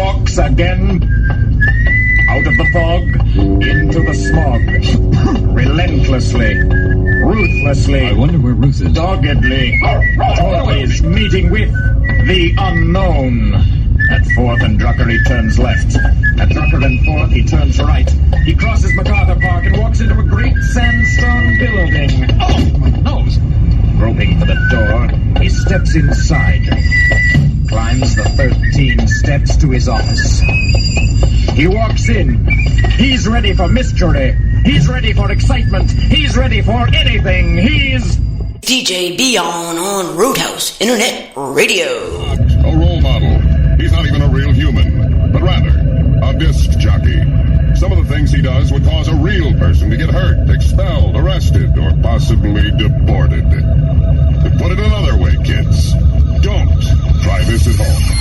walks again. Out of the fog, into the smog. Relentlessly, ruthlessly. I wonder where Ruth is. Doggedly, always meeting with the unknown. At 4th and Drucker, he turns left. At Drucker and 4th, he turns right. He crosses MacArthur Park and walks into a great sandstone building. Oh, my nose! Groping for the door, he steps inside. Climbs the 13 steps to his office. He walks in. He's ready for mystery. He's ready for excitement. He's ready for anything. He's DJBEON on Roadhouse Internet Radio. A role model. He's not even a real human, but rather a disc jockey. Some of the things he does would cause a real person to get hurt, expelled, arrested, or possibly deported. To put it another way, kids, don't try this at home.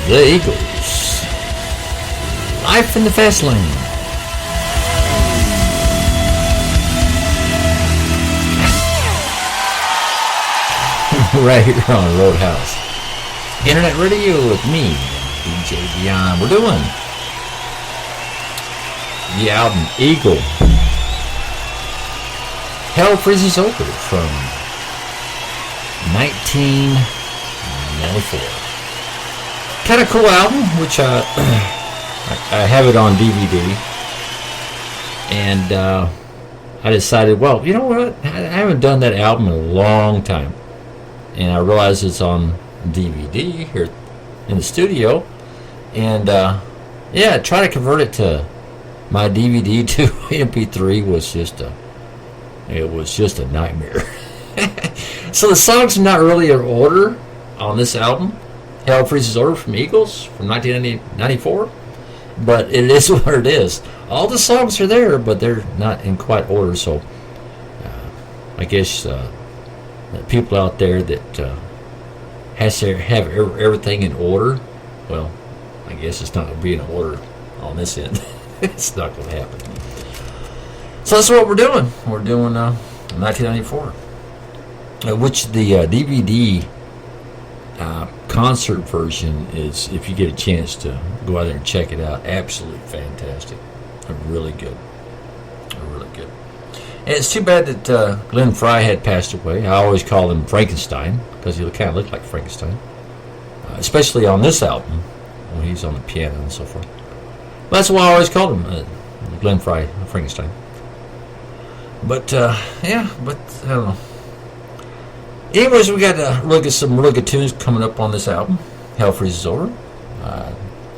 The Eagles. Life in the Fast Lane. Right here on Roadhouse Internet Radio with me, DJBEON. We're doing the album Eagle. Hell Freezes Over from 1994. Kind of cool album, which I have it on DVD. And I decided, well, you know what? I haven't done that album in a long time. And I realized it's on DVD here in the studio. And yeah, try to convert it to my DVD to MP3 was just a nightmare. So the songs are not really in order on this album. Hell Freezes Over from Eagles from 1994. But it is what it is. All the songs are there, but they're not in quite order. So I guess people out there that has to have everything in order, well, I guess it's not going to be in order on this end. It's not going to happen. So that's what we're doing. We're doing 1994, which the DVD concert version is, if you get a chance to go out there and check it out, absolutely fantastic. Really good. Really good. And it's too bad that Glenn Frey had passed away. I always call him Frankenstein because he kind of looked like Frankenstein, especially on this album when he's on the piano and so forth. But that's why I always called him Glenn Frey, Frankenstein. But yeah, but I don't know. Anyways, we got to look at some really good tunes coming up on this album. Hell Freezes Over.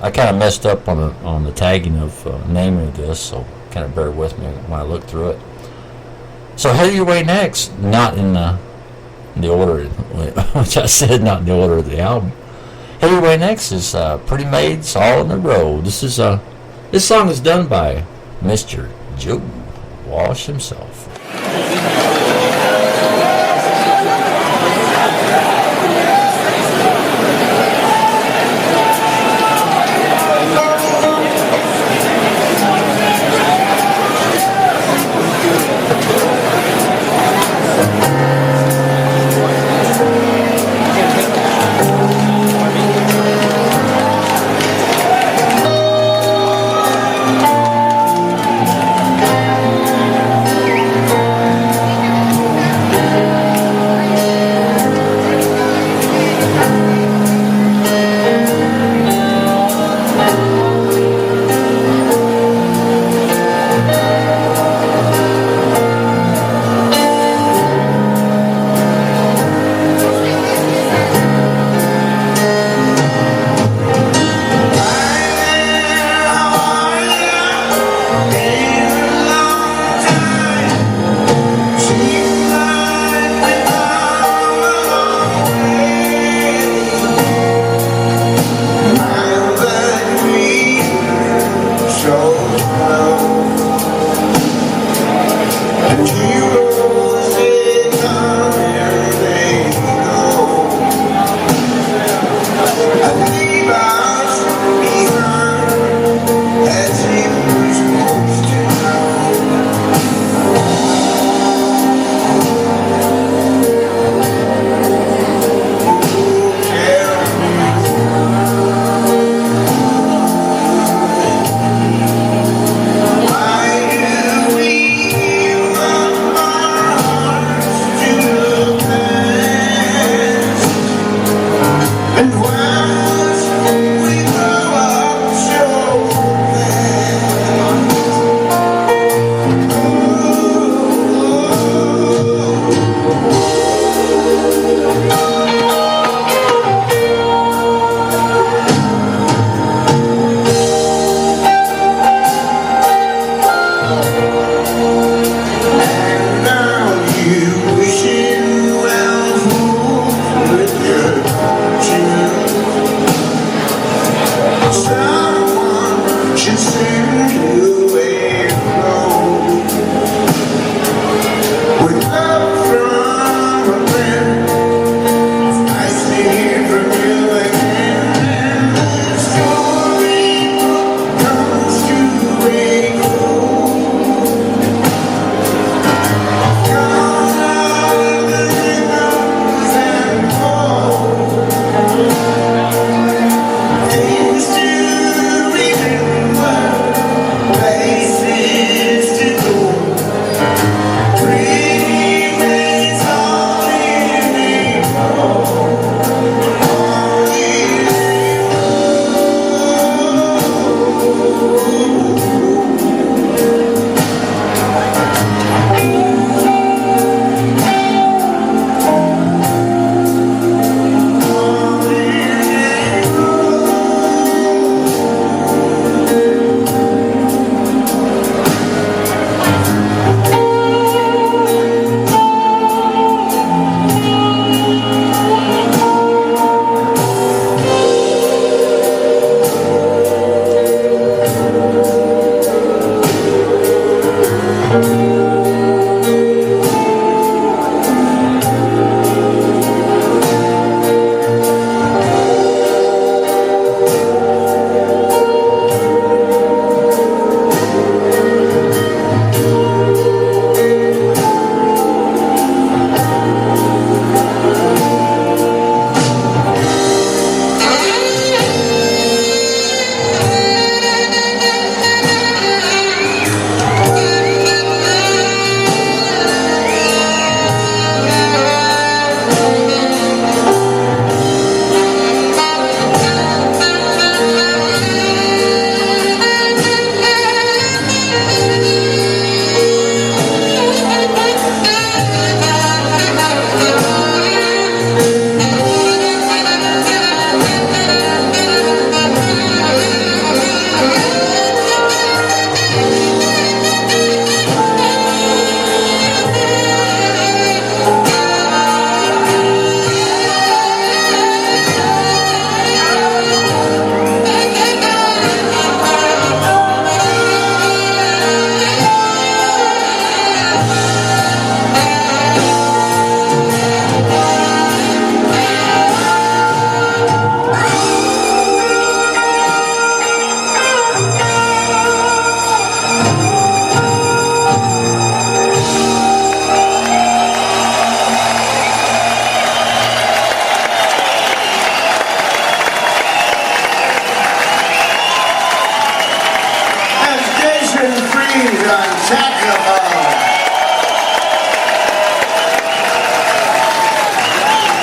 I kind of messed up on the tagging of naming of this, so kind of bear with me when I look through it. So Head Your Way Next, not in the order, which I said not in the order of the album. Head Your Way Next is Pretty Maids All in the Road. This song is done by Mr. Joe Walsh himself.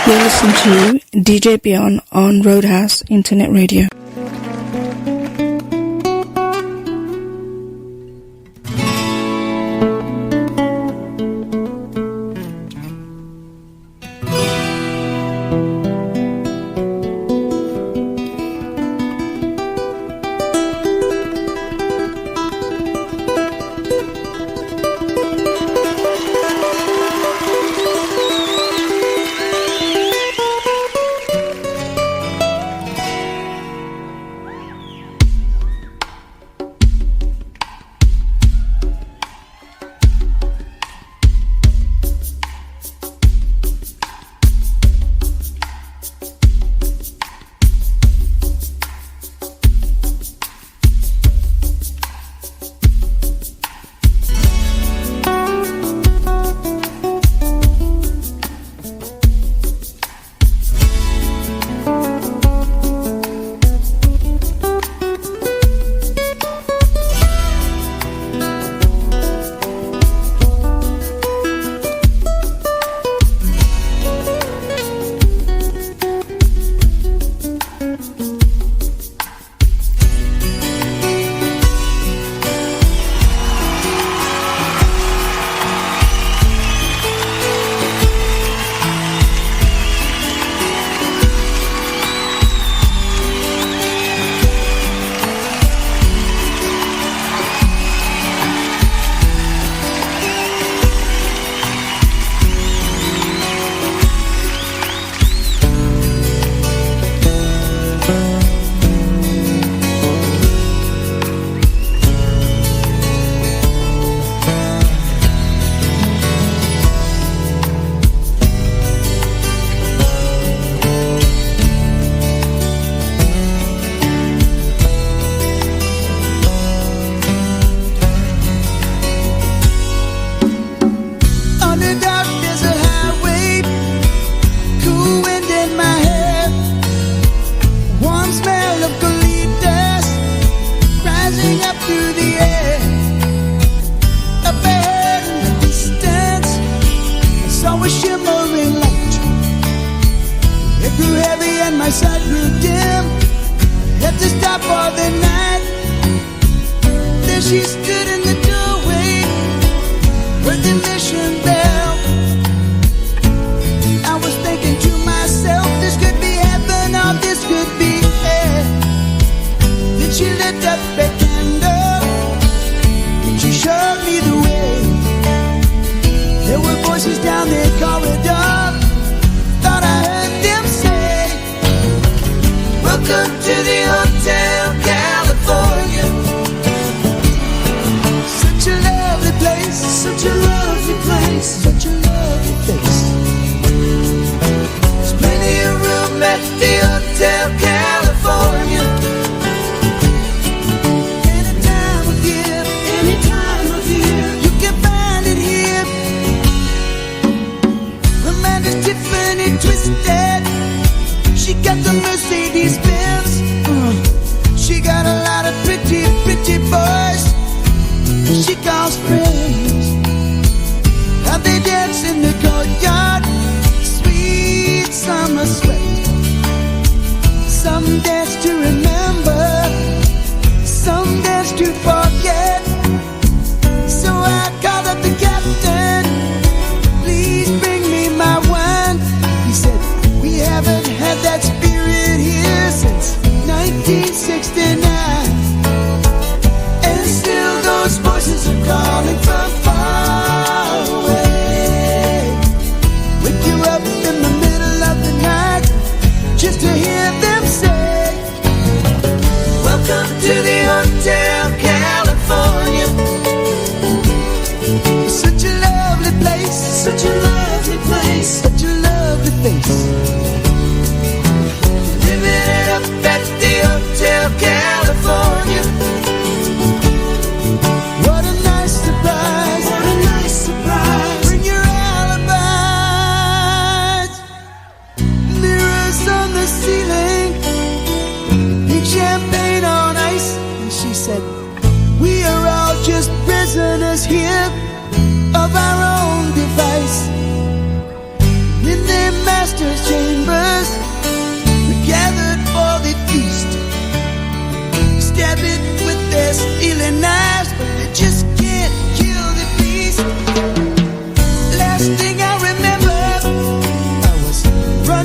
You're listening to DJBEON on Roadhouse Internet Radio. And still those voices are calling.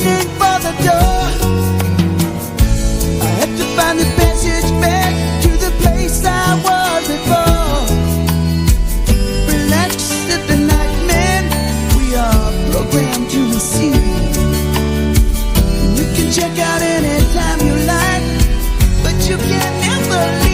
heading for the door. I have to find the passage back to the place I was before. Relax at the night, man. We are programmed to receive. You can check out anytime you like, but you can never leave.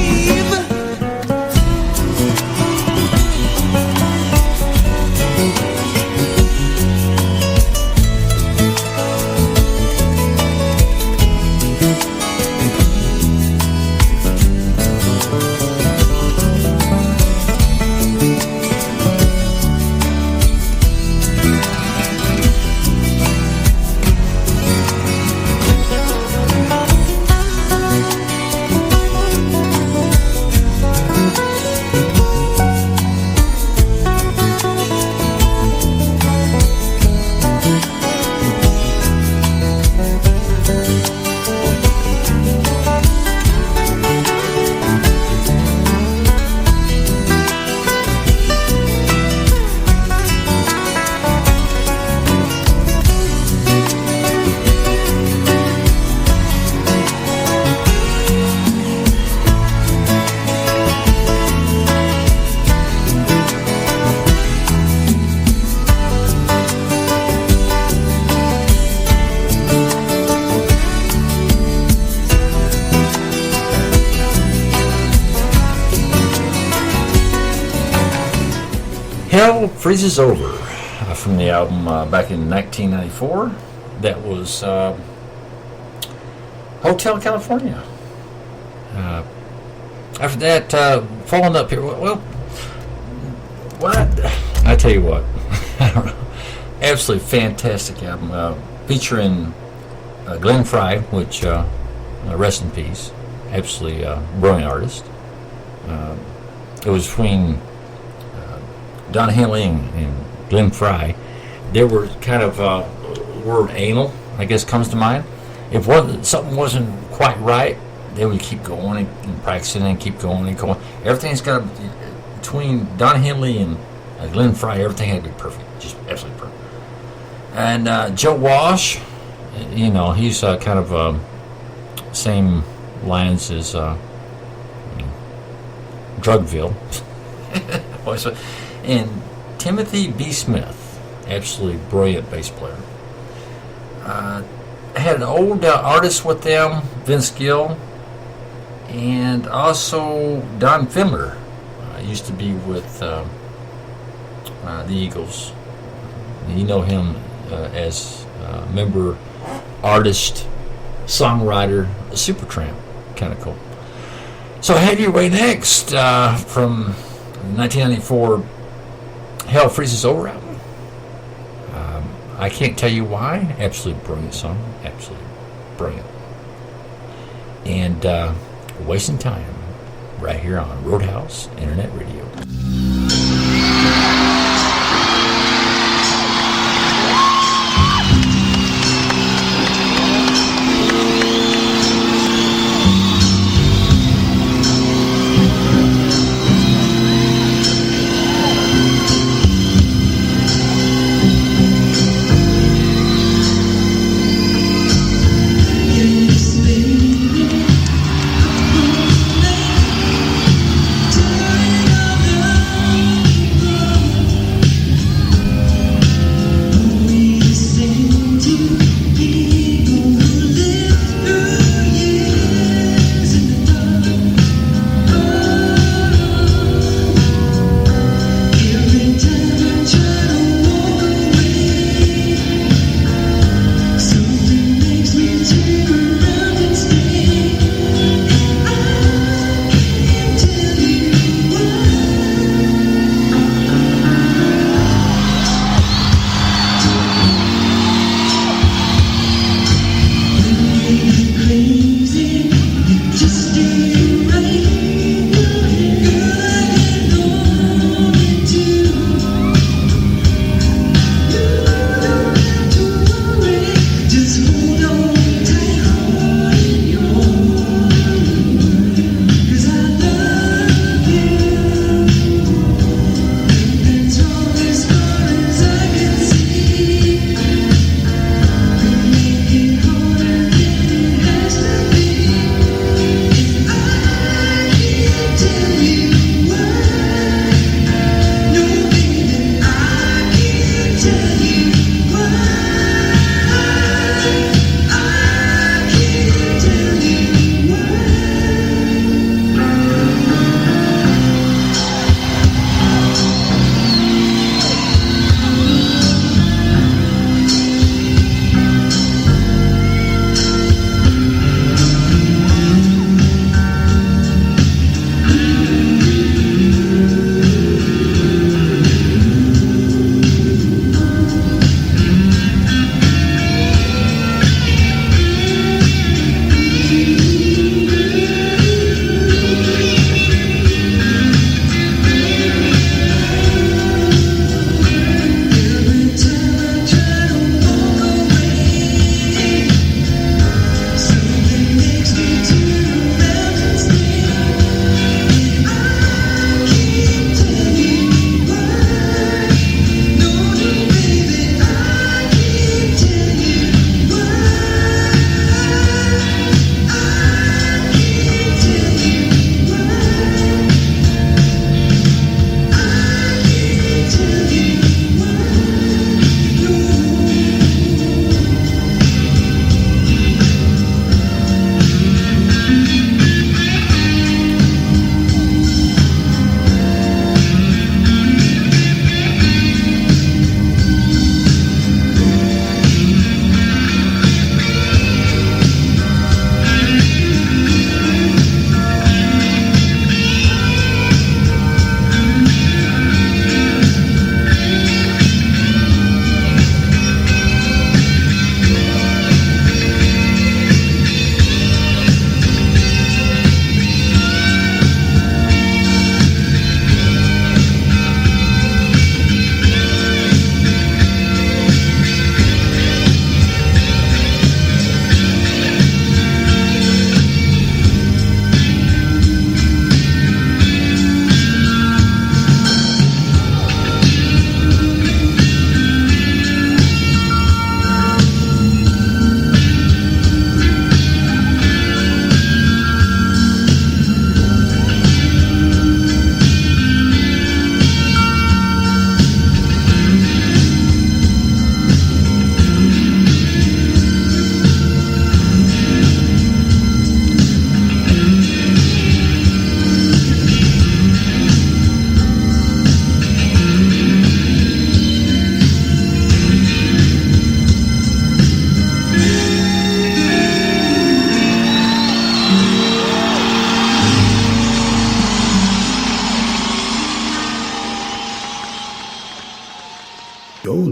Hell Freezes Over from the album back in 1994. That was Hotel California. After that, Falling Up Here. Well, what? I tell you what. Absolutely fantastic album. Featuring Glenn Frey, which, rest in peace. Absolutely brilliant artist. It was between Don Henley and Glenn Frey. They were kind of word anal, I guess, comes to mind. If something wasn't quite right, they would keep going and practicing and keep going and going. Everything's got to, between Don Henley and Glenn Frey, everything had to be perfect, just absolutely perfect. And Joe Walsh, you know, he's kind of same lines as Drugville. And Timothy B. Smith, absolutely brilliant bass player. I had an old artist with them, Vince Gill, and also Don Findler. Used to be with the Eagles. You know him as member, artist, songwriter, Supertramp. Kind of cool. So Head Your Way Next from 1994 Hell Freezes Over album. I can't tell you why. Absolutely brilliant song. Absolutely brilliant. And wasting time right here on Roadhouse Internet Radio.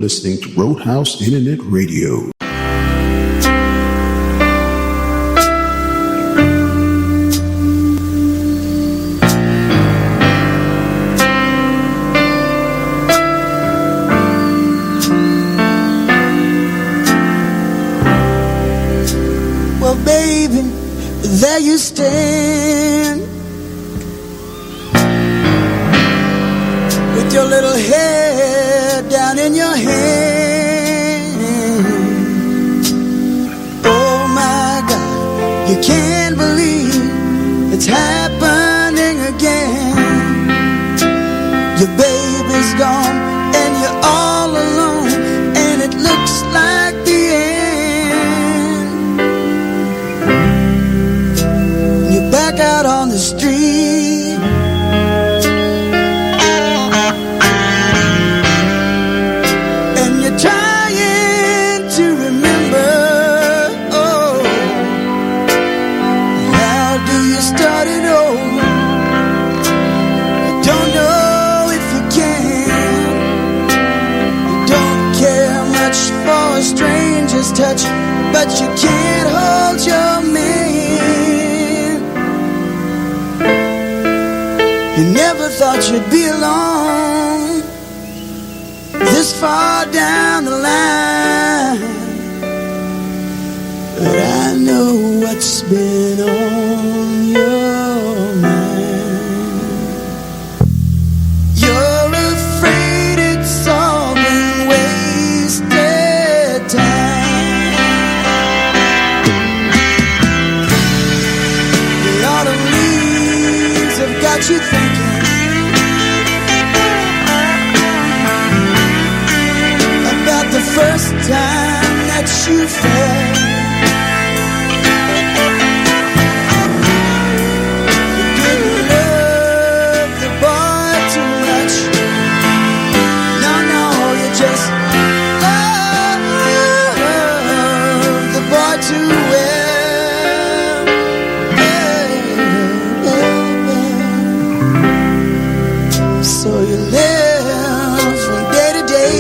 listening to Roadhouse Internet Radio. Well, baby, there you stand with your little head down in your hand. Oh my God, you can't believe it's happening again. Your baby's gone and you're all alone, and it looks like the end. You're back out on the street, and you're trying to remember, oh, how do you start it over? I don't know if you can. You don't care much for a stranger's touch, but you can't hold your man. You never thought you'd be alone this far down the line, but I know what's been on your mind. You're afraid it's all been wasted time. The autumn leaves have got you thinking about the first time that you fell. You didn't love the boy too much. No, no, you just loved the boy too well. So you live from day to day,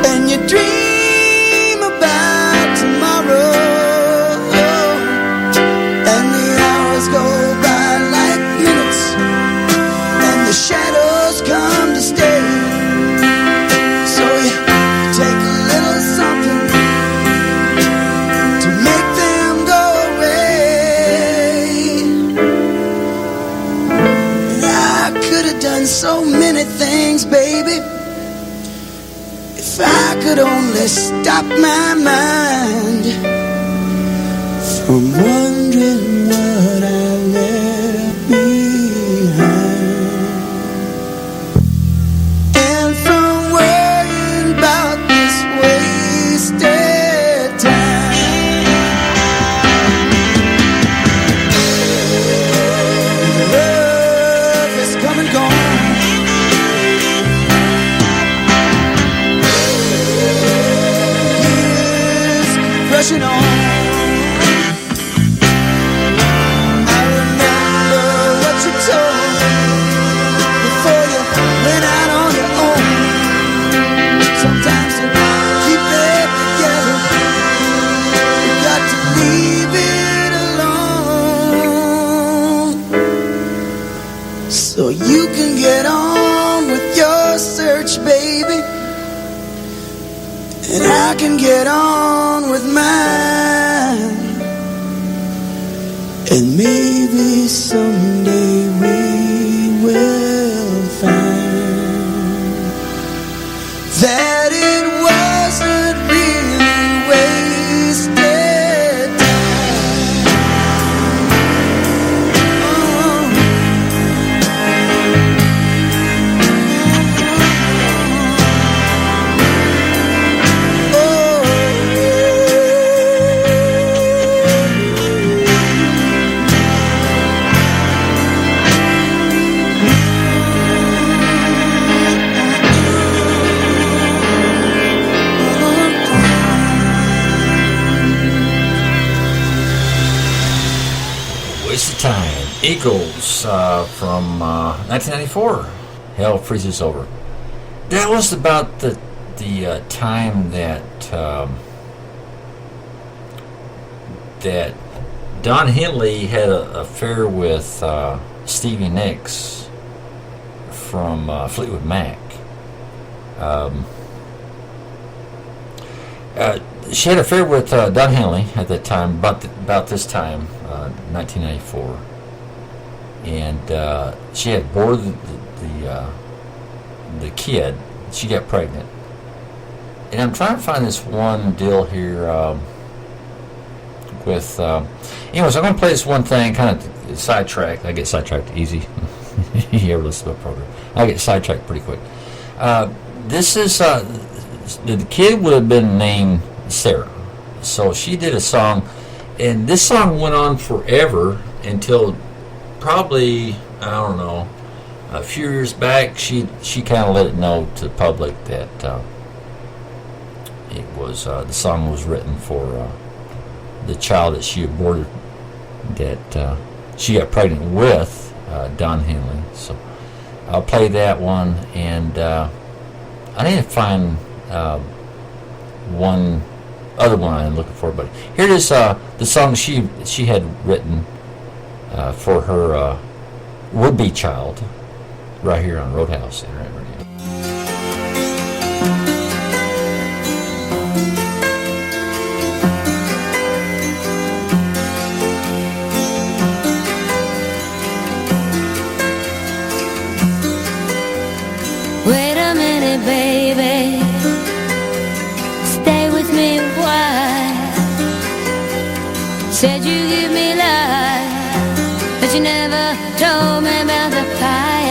and you dream about tomorrow, and the hours go by like minutes, and the shadows come to stay. So you take a little something to make them go away. And I could have done so many things, baby, if I could only stop my mind from wondering what I left behind, and from worrying about this wasted time. Love is come and gone. Years keep rushing on. I remember what you told me before you went out on your own. Sometimes to keep it together, you got to leave it alone, so you can get on with your search, baby, and I can get on with mine. And maybe someday we will find that it wasn't really wasted time. Eagles from 1994. Hell Freezes Over. That was about the time that that Don Henley had an affair with Stevie Nicks from Fleetwood Mac. She had an affair with Don Henley at that time, about this time, 1994, and she had bore the kid. She got pregnant, and I'm trying to find this one deal here with. Anyways, I'm going to play this one thing, kind of sidetracked. I get sidetracked easy. You ever listen to a program? I get sidetracked pretty quick. This is the kid would have been named Sarah, so she did a song, and this song went on forever until probably, I don't know, a few years back. She kind of let it know to the public that it was the song was written for the child that she aborted, that she got pregnant with, Don Henley. So I'll play that one, and I need to find one other one I'm looking for, but here it is, the song she had written for her would-be child, right here on Roadhouse Internet Radio. Wait a minute, baby. Stay with me a while. Said you give me life, but you never told me about the fire.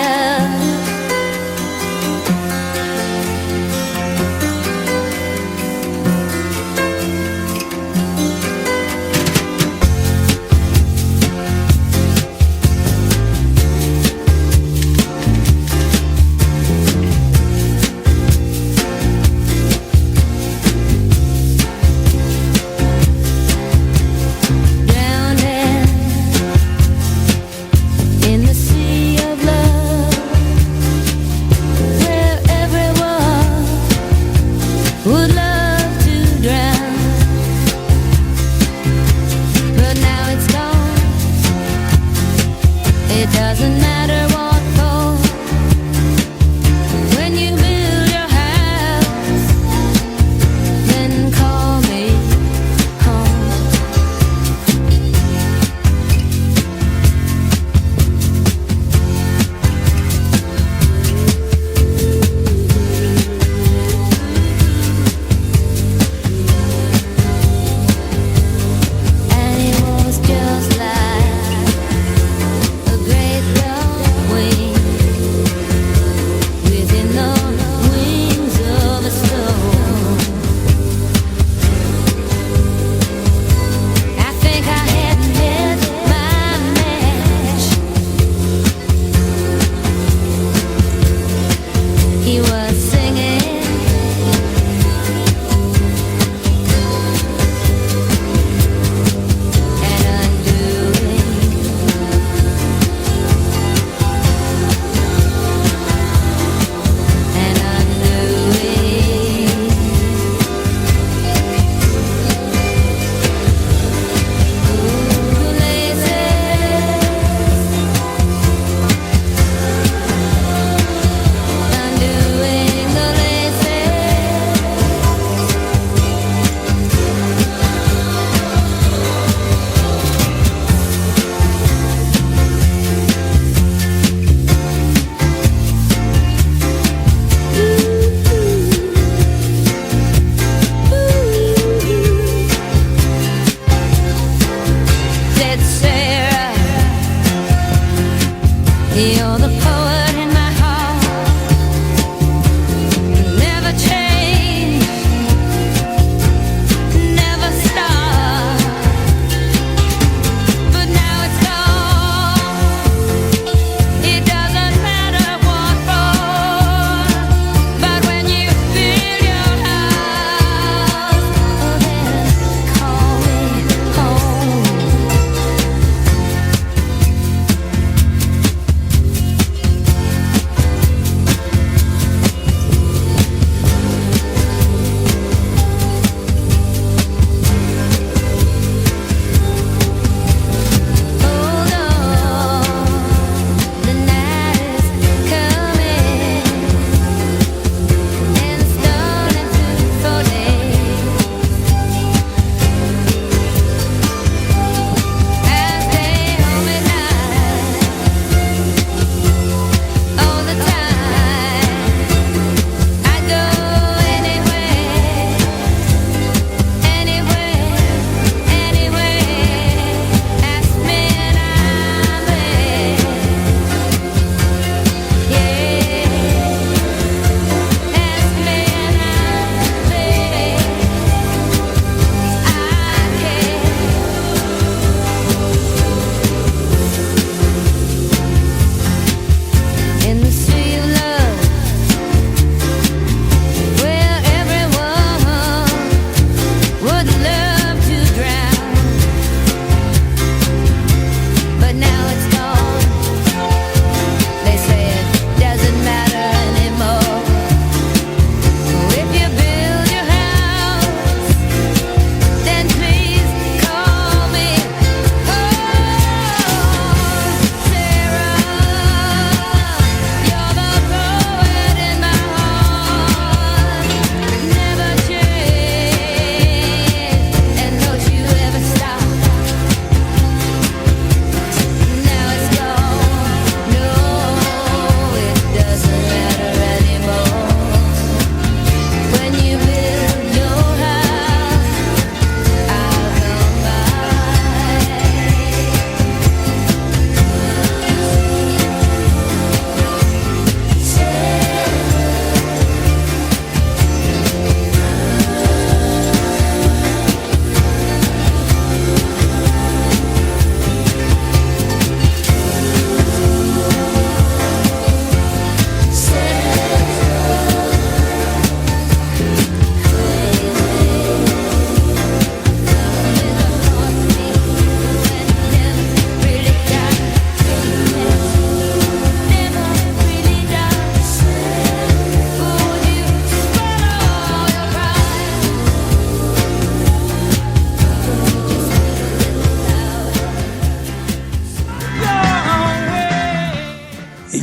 Drowning in the sea of love.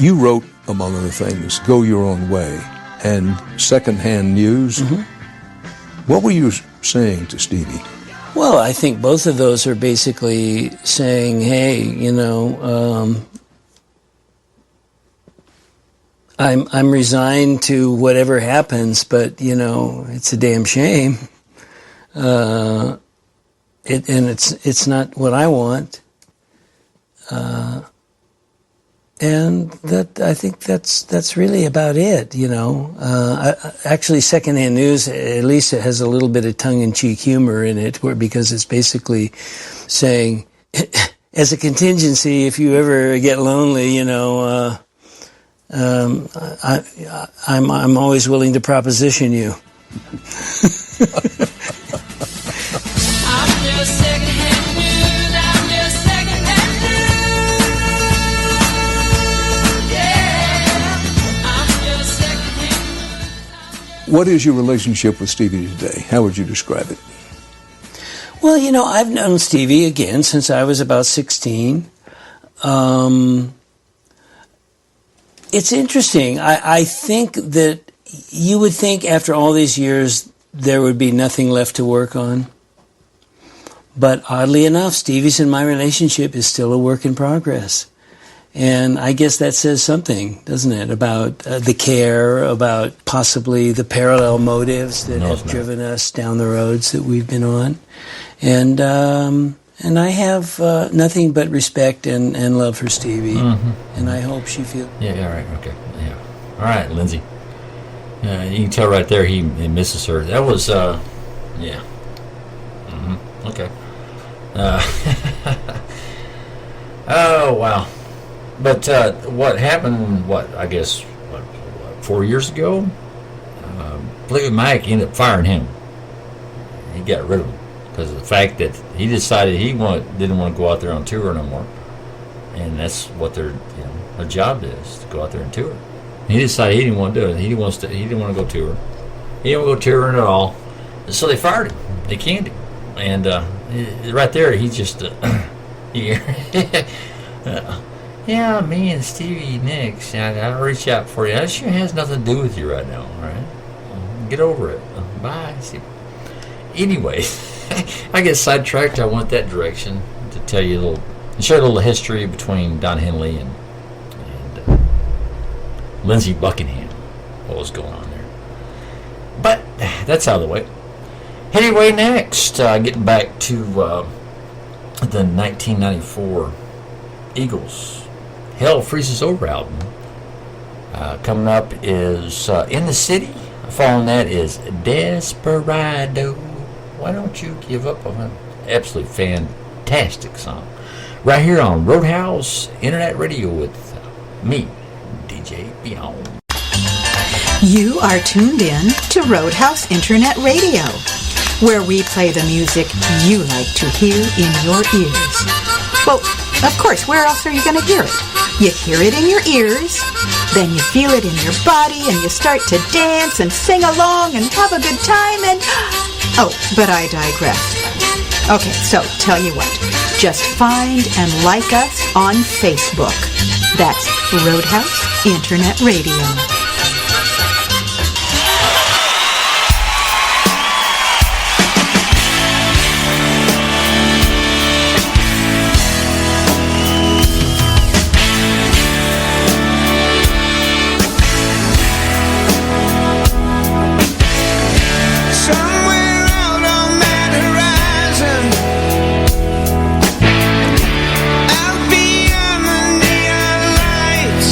You wrote, among other things, Go Your Own Way and Secondhand News. What were you saying to Stevie? Well, I think both of those are basically saying, hey, I'm resigned to whatever happens, but it's a damn shame. It's not what I want. And that, I think that's really about it, actually, Secondhand News, at least it has a little bit of tongue-in-cheek humor in it, because it's basically saying, as a contingency, if you ever get lonely, I'm always willing to proposition you. What is your relationship with Stevie today? How would you describe it? Well, I've known Stevie, again, since I was about 16. It's interesting. I think that you would think after all these years there would be nothing left to work on. But oddly enough, Stevie's and my relationship is still a work in progress. And I guess that says something, doesn't it, about the care, about possibly the parallel motives that have driven us down the roads that we've been on. And I have nothing but respect and love for Stevie. And I hope she feels... Yeah, all right, okay. Yeah. All right, Lindsay. You can tell right there he misses her. That was, yeah. Okay. Oh, wow. But what happened, I guess, 4 years ago? Fleetwood Mac ended up firing him. He got rid of him because of the fact that he decided he didn't want to go out there on tour no more. And that's what their job is, to go out there and tour. And he decided he didn't want to do it. He didn't want to go tour. He didn't want to go touring at all. And so they fired him. They canned him. And right there, he just... yeah, me and Stevie Nicks, I'll reach out for you. That sure has nothing to do with you right now, all right? Get over it. Bye. Anyway, I get sidetracked. I went that direction to tell you share a little history between Don Henley and Lindsey Buckingham, what was going on there. But that's out of the way. Anyway, next, getting back to the 1994 Eagles Hell Freezes Over album. Coming up is In the City. Following that is Desperado. Why Don't You Give Up on It? Absolutely fantastic song. Right here on Roadhouse Internet Radio with me, DJBEON. You are tuned in to Roadhouse Internet Radio, where we play the music you like to hear in your ears. Well, of course, where else are you going to hear it? You hear it in your ears, then you feel it in your body, and you start to dance and sing along and have a good time and... Oh, but I digress. Okay, so tell you what. Just find and like us on Facebook. That's Roadhouse Internet Radio. Out beyond the neon lights,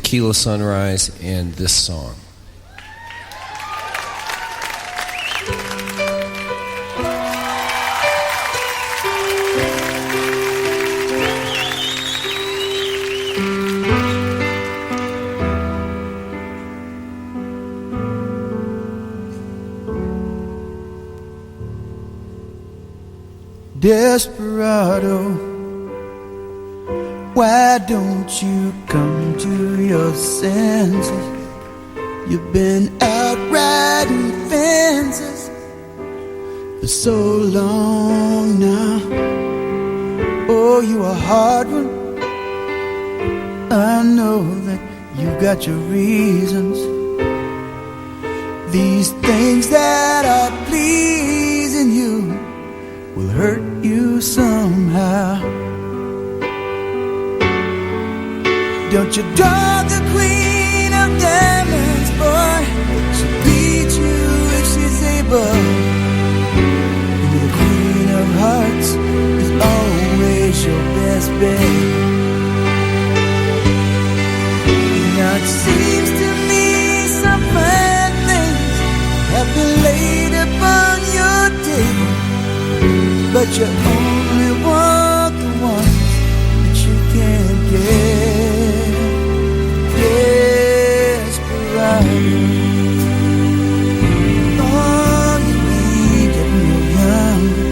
Tequila Sunrise and this song. Desperado, why don't you come to your senses? You've been out riding fences for so long now. Oh, you a hard one. I know that you got your reasons. These things that are pleasing you will hurt you somehow. Don't you draw the queen of diamonds, boy. She'll beat you if she's able. And the queen of hearts is always your best bet. Now it seems to me some fine things have been laid upon your table, but you only want the ones that you can't get. Desperado, oh, you ain't getting no younger.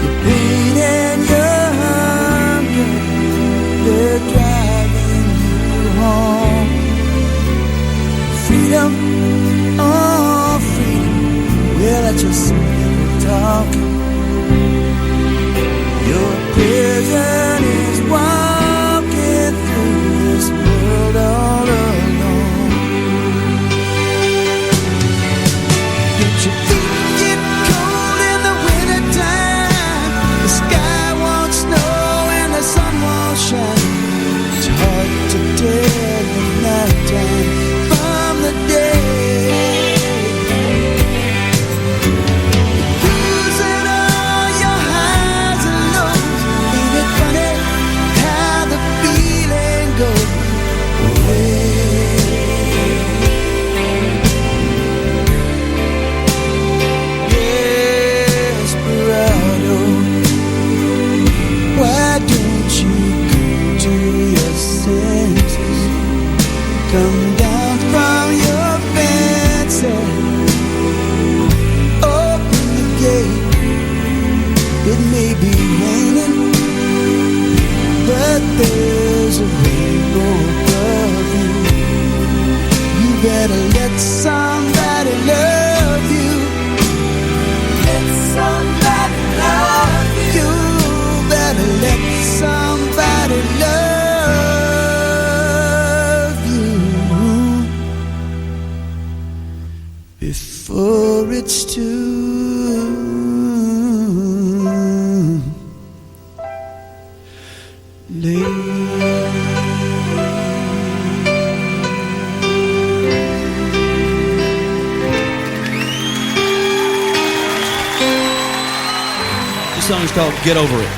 Your pain and your hunger, they're driving you home. Freedom, oh freedom, well that's just talking. Your prison is walking through this world all alone. Don't you think it cold in the winter time? The sky won't snow and the sun won't shine. It's hard to tell the night time from the day. Come down from your fences, open the gate. It may be raining, but there's a rainbow above you. You better let somebody love you. Let somebody love you. You better let somebody love before it's too late. This song is called Get Over It.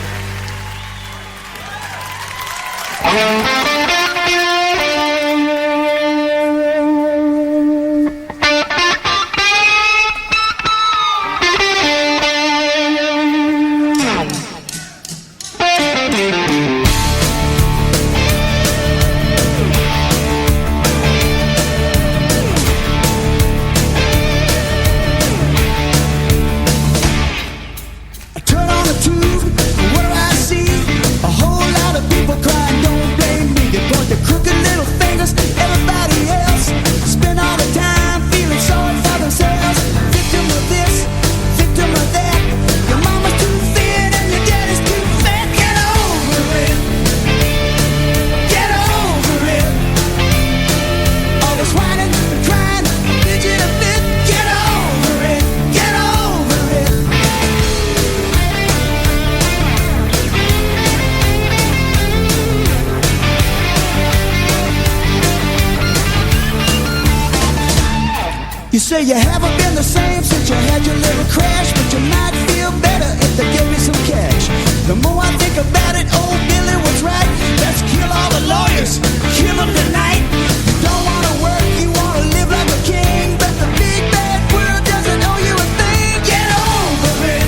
You say you haven't been the same since you had your little crash, but you might feel better if they give you some cash. The more I think about it, old Billy was that's right. Let's kill all the lawyers, kill them tonight. You don't wanna work, you wanna live like a king, but the big bad world doesn't owe you a thing. Get over it.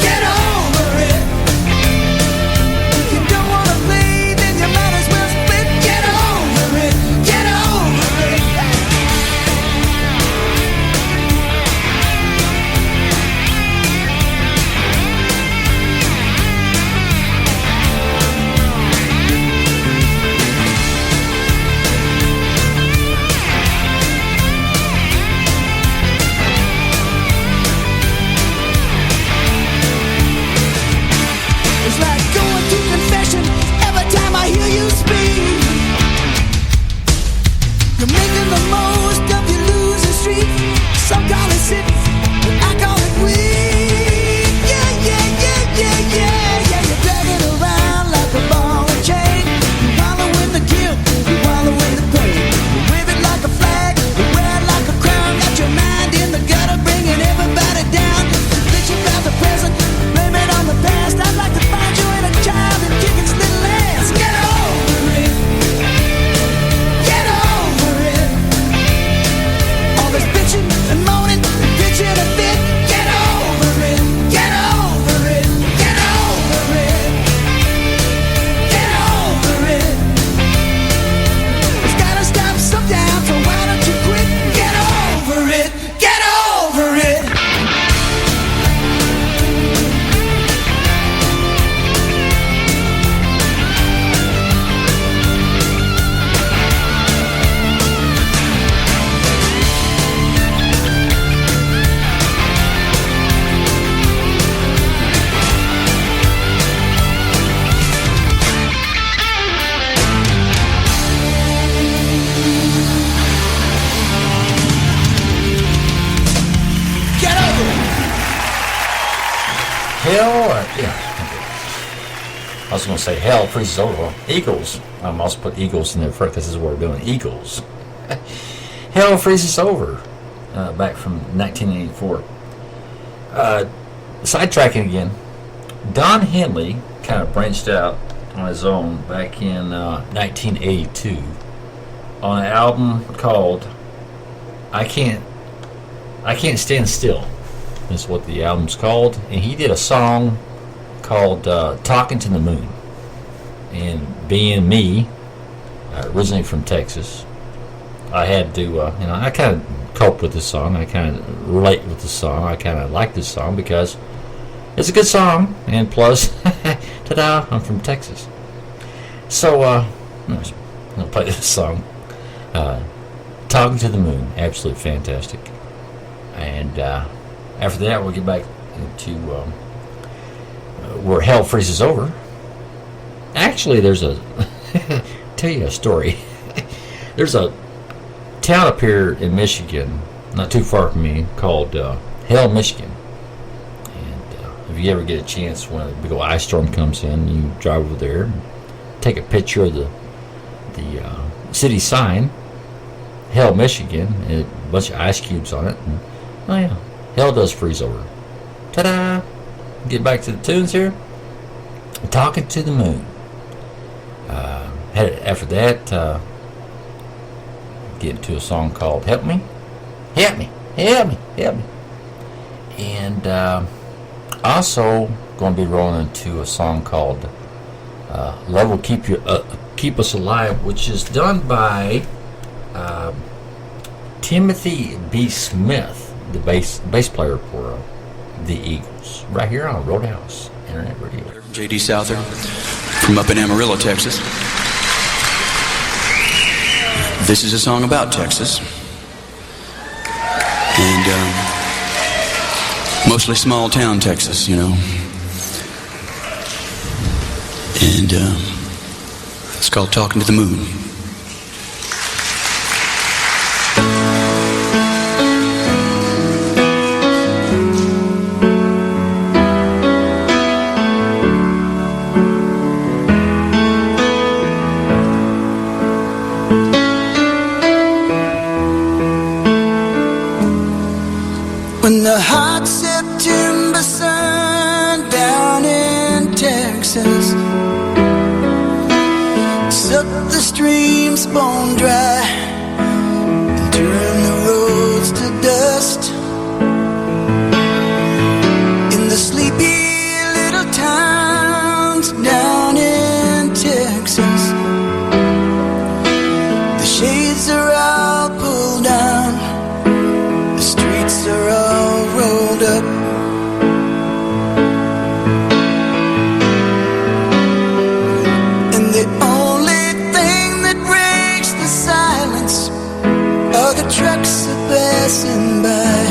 Get over it. If you don't wanna play, then you might as well split. Get over it. Get over it. It's like going to confession every time I hear you speak. You're making the most of your losing streak. Some call it sitting, but I call it weak. Yeah, yeah, yeah, yeah, yeah, yeah. You're dragging around like a ball and chain. You wallow in the guilt, you wallow in the pain. You wave it like a flag, you wear it like a crown. Got your mind in the gutter, bringing everybody down. Bitching about the present, blame it on the past. I'd like to find you in a child and kick its little ass. Get over it. Get over it. All this bitching and moaning and pitching a fit. Get over it. Get over it. Get over it. Get over it. It's gotta stop sometime, so why don't you quit? Get over it. Get over it. Get over it. Hell, yeah. I was going to say hell freezes over. Eagles. I'm also put Eagles in there first because this is what we're doing. Eagles. Hell freezes over. Back from 1984. Sidetracking again. Don Henley kind of branched out on his own back in 1982 on an album called I Can't Stand Still. Is what the album's called, and he did a song called Talking to the Moon. And being me, originally from Texas, I had to, I kind of cope with this song. I kind of relate with the song. I kind of like this song because it's a good song, and plus, ta-da, I'm from Texas. So, I'm going to play this song. Talking to the Moon, absolutely fantastic. And after that, we'll get back into where hell freezes over. Actually, there's tell you a story. There's a town up here in Michigan, not too far from me, called Hell, Michigan. And if you ever get a chance when a big old ice storm comes in, you drive over there, and take a picture of the city sign, Hell, Michigan, and a bunch of ice cubes on it. And, oh yeah, hell does freeze over. Ta-da! Get back to the tunes here. Talking to the Moon. After that, get into a song called Help Me. Help Me. Help Me. Help Me. And also going to be rolling into a song called Love Will Keep Us Alive, which is done by Timothy B. Smith, the bass player for the Eagles, right here on Roadhouse Internet Radio. J.D. Souther from up in Amarillo, Texas. This is a song about Texas. And mostly small town Texas, you know. And it's called Talking to the Moon. When the hot September sun down in Texas arms bone dry and turn the roads to dust. In the sleepy little towns down in Texas, the shades are all pulled down, the streets are all rolled up. And the only thing that breaks the silence are the trucks that passing by.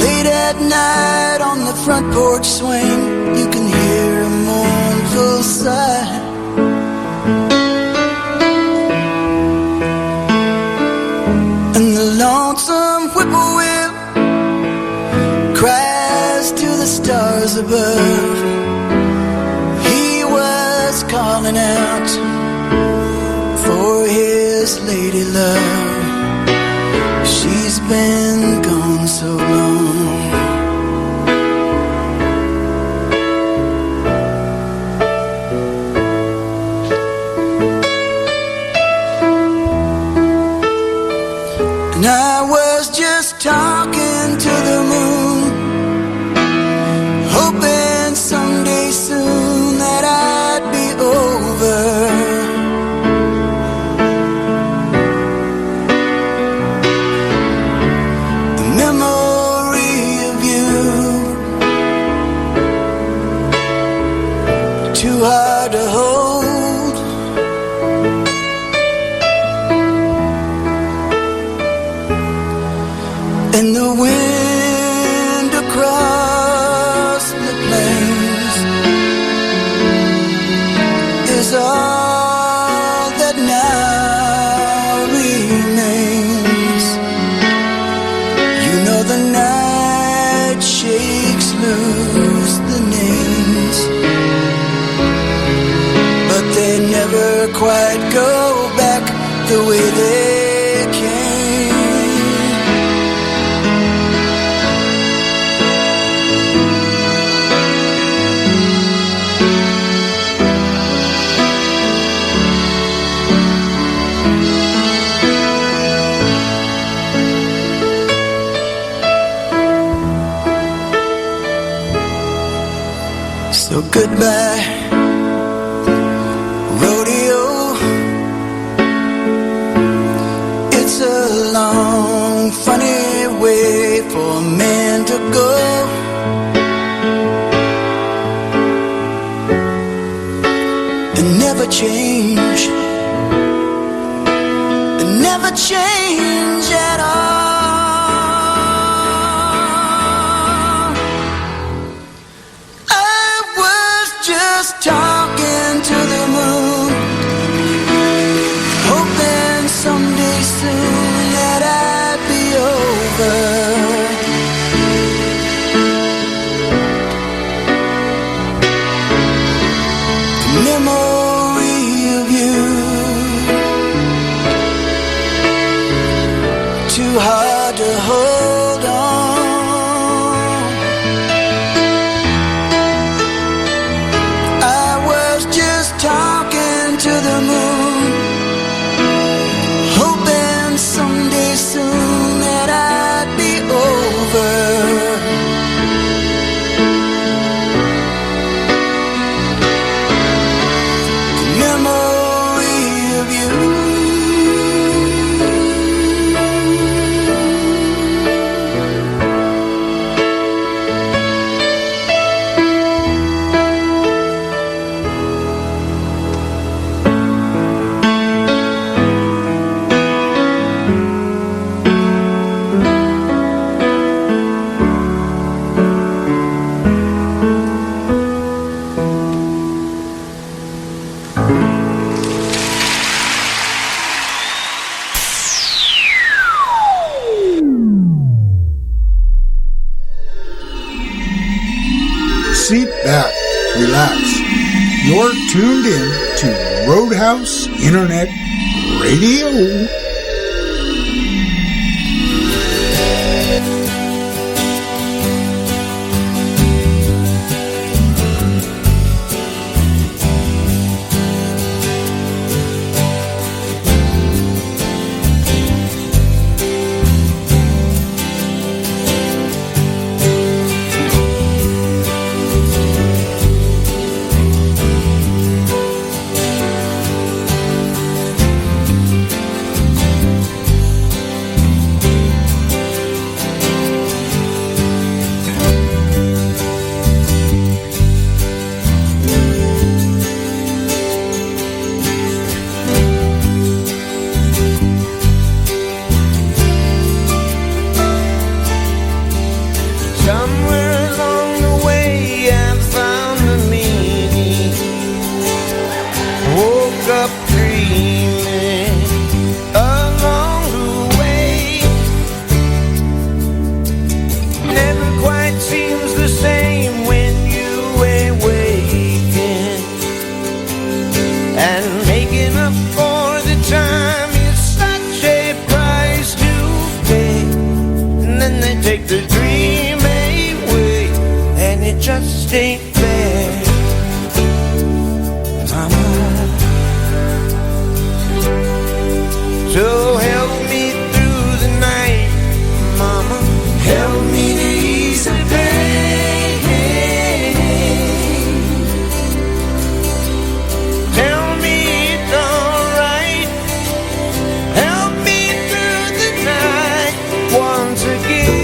Late at night on the front porch swing, you can hear a mournful sigh. And the lonesome whippoorwill cries to the stars above. He was calling out for his lady love. She's been gone so long. And I was just talking to the moon, hoping someday soon that I'd be over. The memory of you, too hard to hold. And the wind across the plains is all that now remains. You know the night shakes loose the names, but they never quite go back the way they came. So goodbye, rodeo. It's a long, funny way for a man to go. And never change, and never change at all. Just talking to the moon, hoping someday soon that I'd be over. The memory of you, too hard to hold on. Talking to the moon, hoping someday soon that I'd be over. The memory of you, Sit back, relax. You're tuned in to Roadhouse Internet Radio. ain't fair, Mama. So help me through the night, Mama. Help me to ease the pain. Tell me it's alright. Help me through the night once again.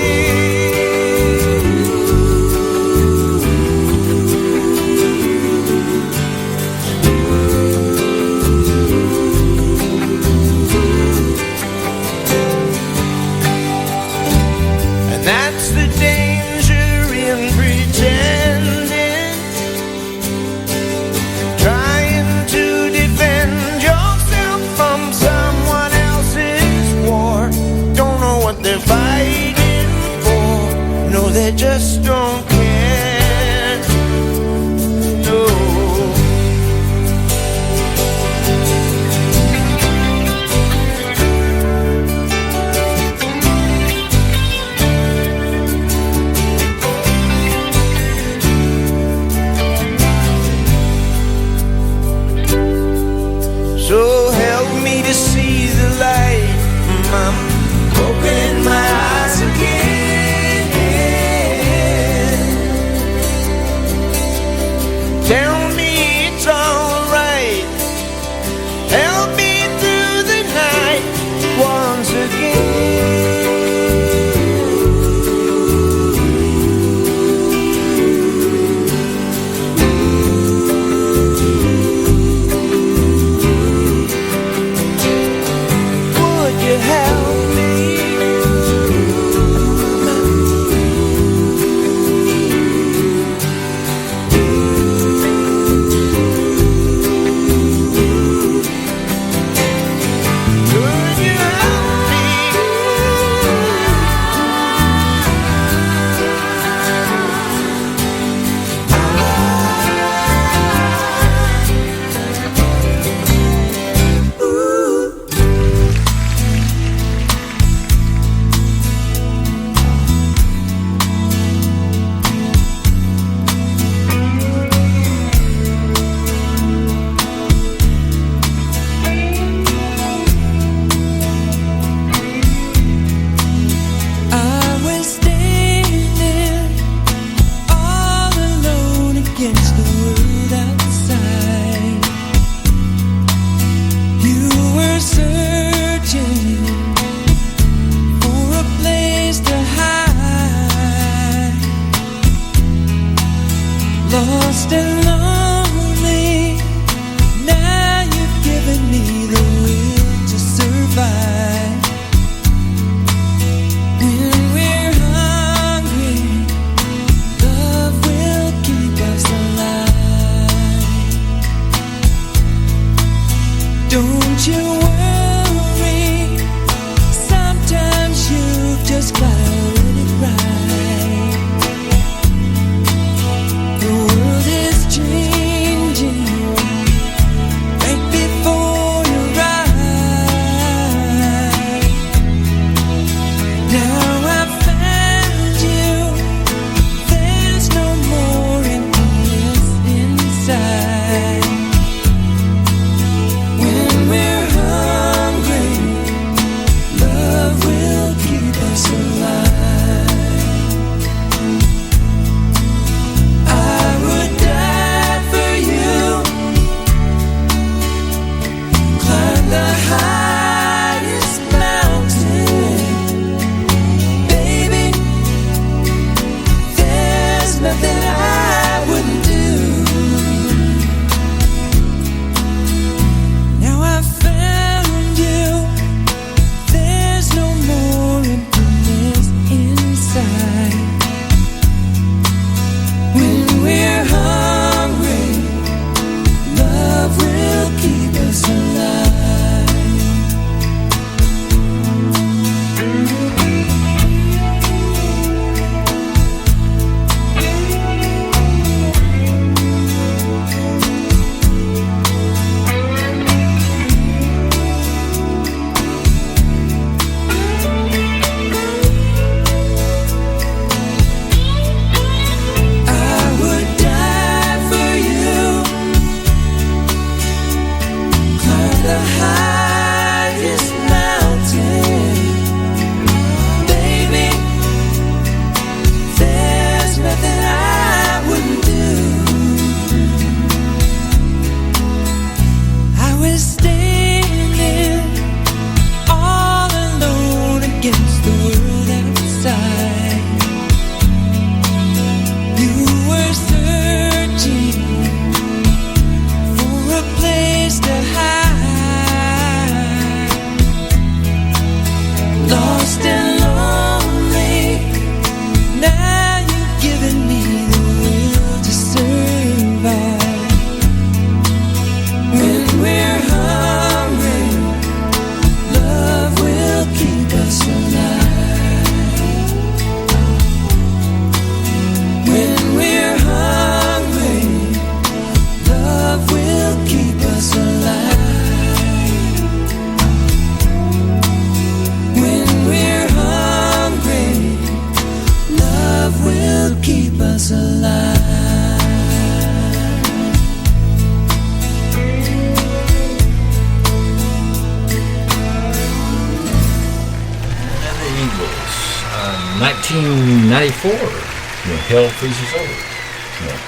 1994, when Hell Freezes Over.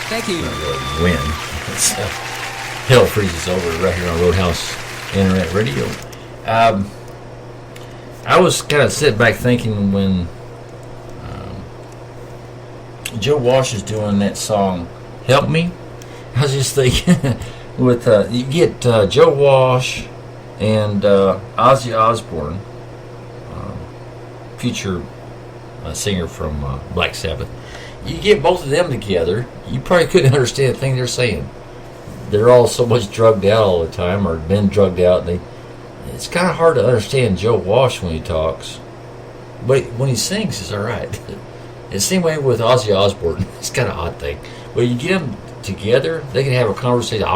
Thank you. Not really when. It's, Hell Freezes Over right here on Roadhouse Internet Radio. I was kind of sitting back thinking when Joe Walsh is doing that song, Help Me. I was just thinking, with you get Joe Walsh and Ozzy Osbourne, future singer from Black Sabbath. You get both of them together, you probably couldn't understand a thing they're saying. They're all so much drugged out all the time, or been drugged out. It's kind of hard to understand Joe Walsh when he talks, but when he sings, it's all right. It's the same way with Ozzy Osbourne. It's kind of an odd thing. But you get them together, they can have a conversation.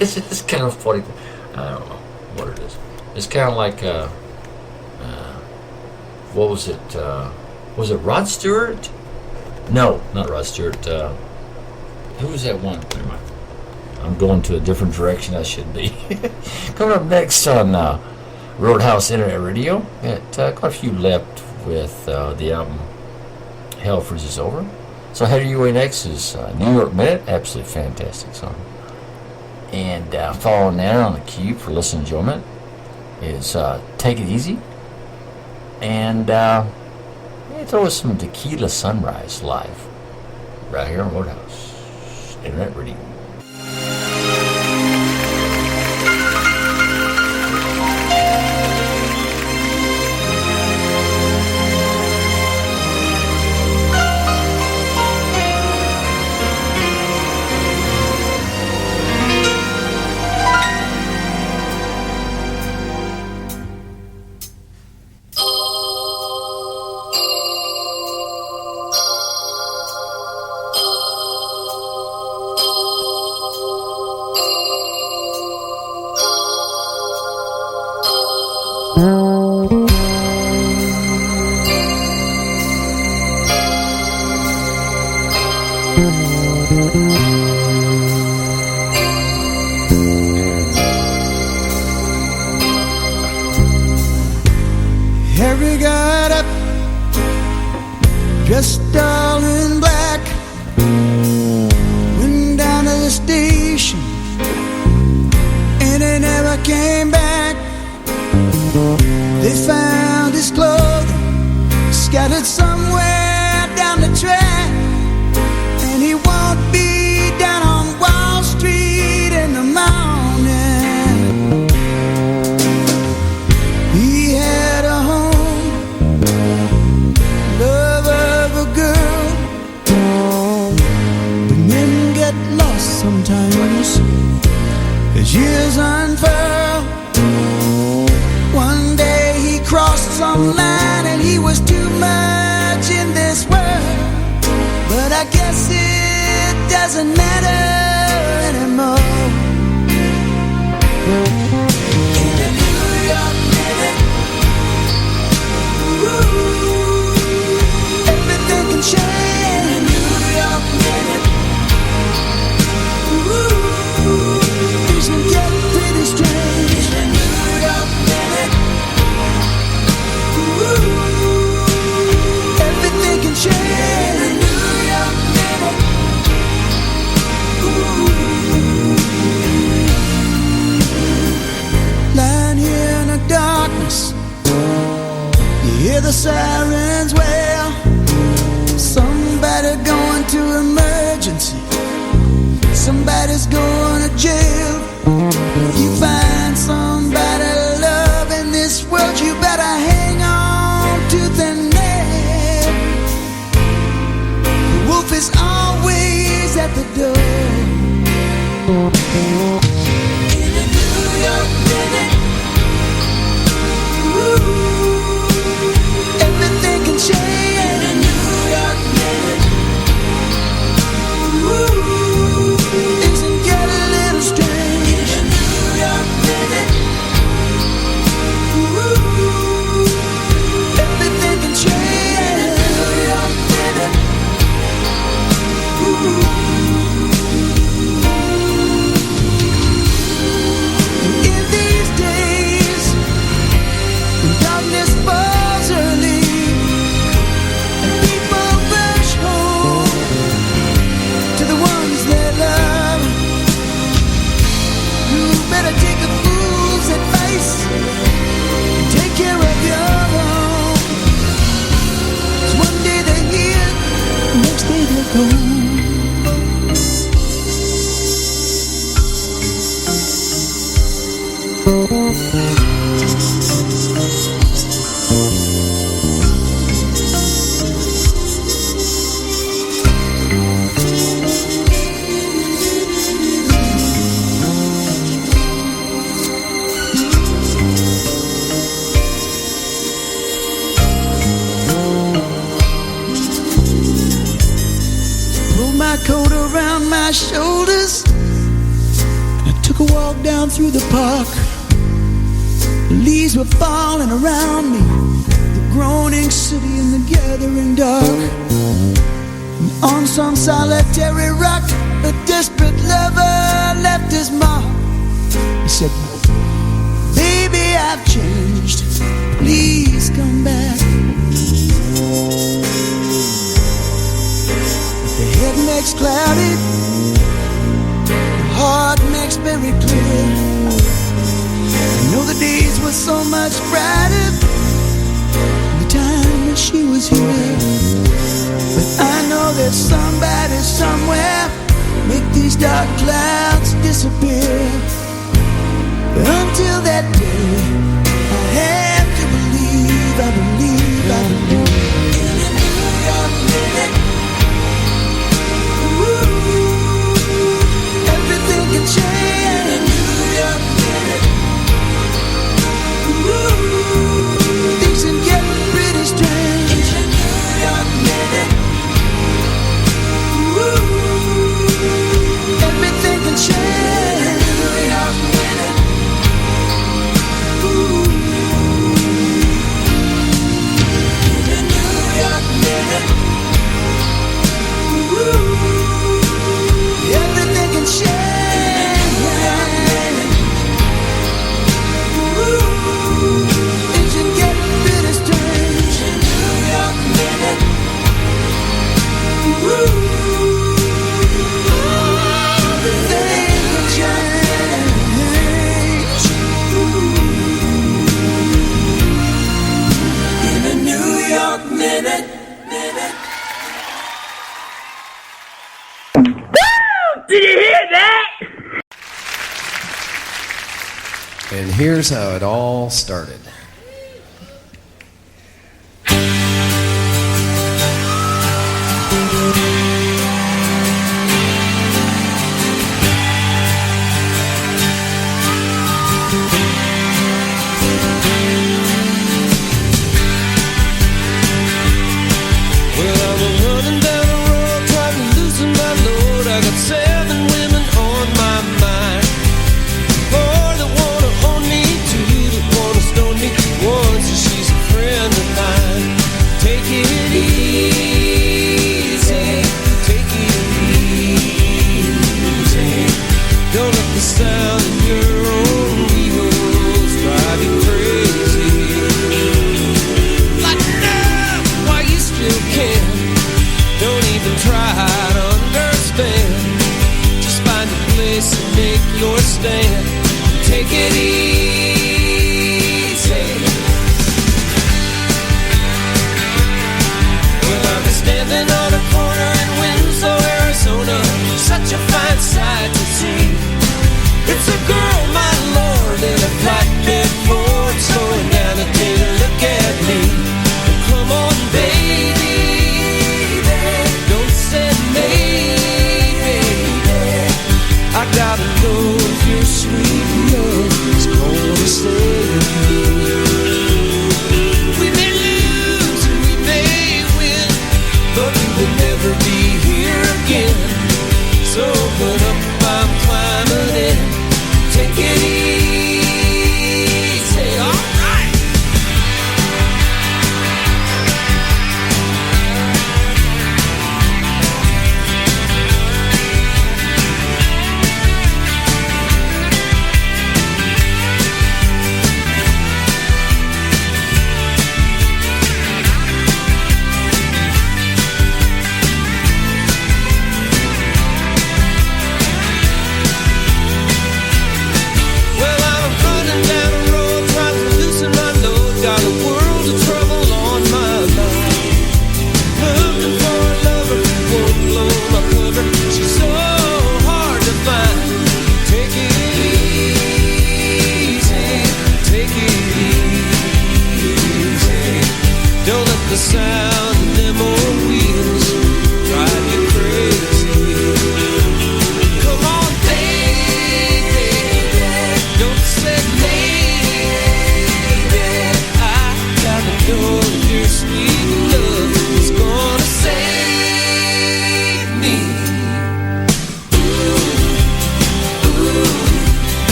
It's kind of funny. I don't know what it is. It's kind of like, what was it? Was it Rod Stewart? No, not Rod Stewart. Who was that one? Never mind. I'm going to a different direction I should be. Coming up next on Roadhouse Internet Radio, got quite a few left with the album Hell Freezes Over. So heading your way next is New York Minute, absolutely fantastic song. And following that on the cue for listening enjoyment is Take It Easy. And throw us some Tequila Sunrise live right here on Roadhouse Internet Radio. Harry got up, dressed all in black, went down to the station, and he never came back. They found his clothing scattered somewhere down the track, and he won't be down on Wall Street in the morning. He had a home, love of a girl, but men get lost sometimes as years unfurl. One day he crossed some line and he was too much in this world, but I guess it doesn't matter anymore. In the New York minute, everything can change. In the New York minute, things can get pretty strange. In the New York minute, everything can change. In the New York minute, lying here in the darkness, you hear the sirens wail. Somebody going to emergency, somebody's going to jail. If you find somebody to love in this world, you better hang on to the nail. The wolf is always at the door. In the New York minute, everything can change. In the New York minute, things can get a little strange. In the New York shoulders. And I took a walk down through the park. The leaves were falling around me, the groaning city in the gathering dark. And on some solitary rock, a desperate lover left his mark. He said, baby, I've changed, please come back. The head makes cloudy, the heart makes very clear. I know the days were so much brighter the time that she was here. But I know that somebody somewhere make these dark clouds disappear. But until that day, I have to believe, I believe, I believe. In a New York minute, ooh, everything can change. In a New York minute, ooh, things can get pretty strange. In a New York minute, ooh, everything can change. In a New York minute, ooh, in a New York minute, ooh, everything can change. Things can get pretty strange. In a New York minute, everything can change. In a New York minute. Did you hear that? And here's how it all started. Well, I'm running down the road trying to loosen my load. I got 7 women on my mind. 4 that wanna own me, 2 that wanna stone me, 1 says she's a friend of mine. Take it easy, take it easy. Don't let the sound of your own wheels drive you crazy. Like now, why you still can. Don't even try to understand. Just find a place and make your stand. Take it easy. Well, I'm standing on a corner in Winslow, Arizona. Such a fine sight to see. It's a girl, my lord, in a flatbed Ford, slowing down to take a look at me. Well, come on, baby, don't say maybe. I gotta know if your sweet love is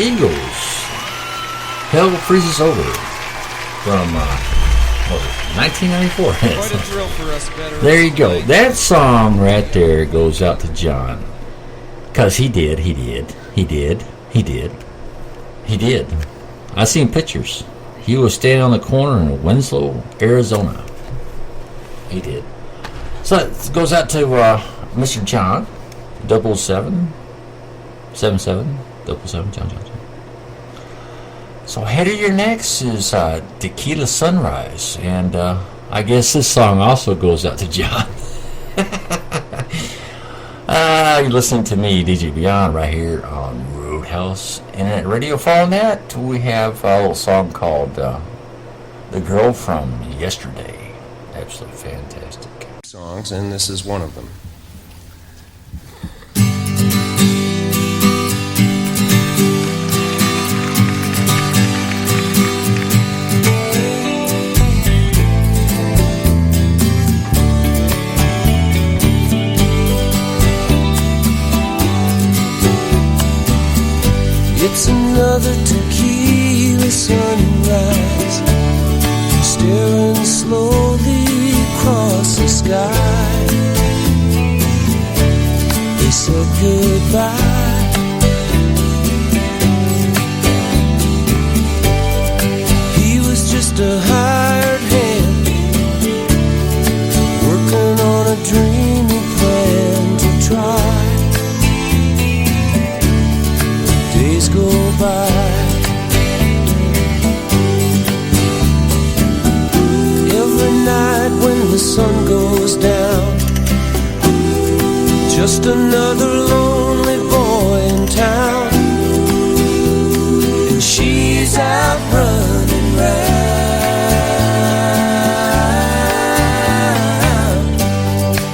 Eagles. Hell Freezes Over from 1994. Quite a drill for us veterans. There you go. That song right there goes out to John. Because he did. I seen pictures. He was standing on the corner in Winslow, Arizona. He did. So it goes out to Mr. John, 7777, John. So head of your next is Tequila Sunrise. And I guess this song also goes out to John. You're listening to me, DJBEON, right here on Roadhouse Internet Radio. Following that, we have a little song called The Girl from Yesterday. Absolutely fantastic. Songs, and this is one of them. It's another tequila sunrise, staring slowly across the sky. They said goodbye. He was just a hired hand, working on a dreamy plan to try. Days go by. Every night when the sun goes down, just another lonely boy in town, and she's out running round.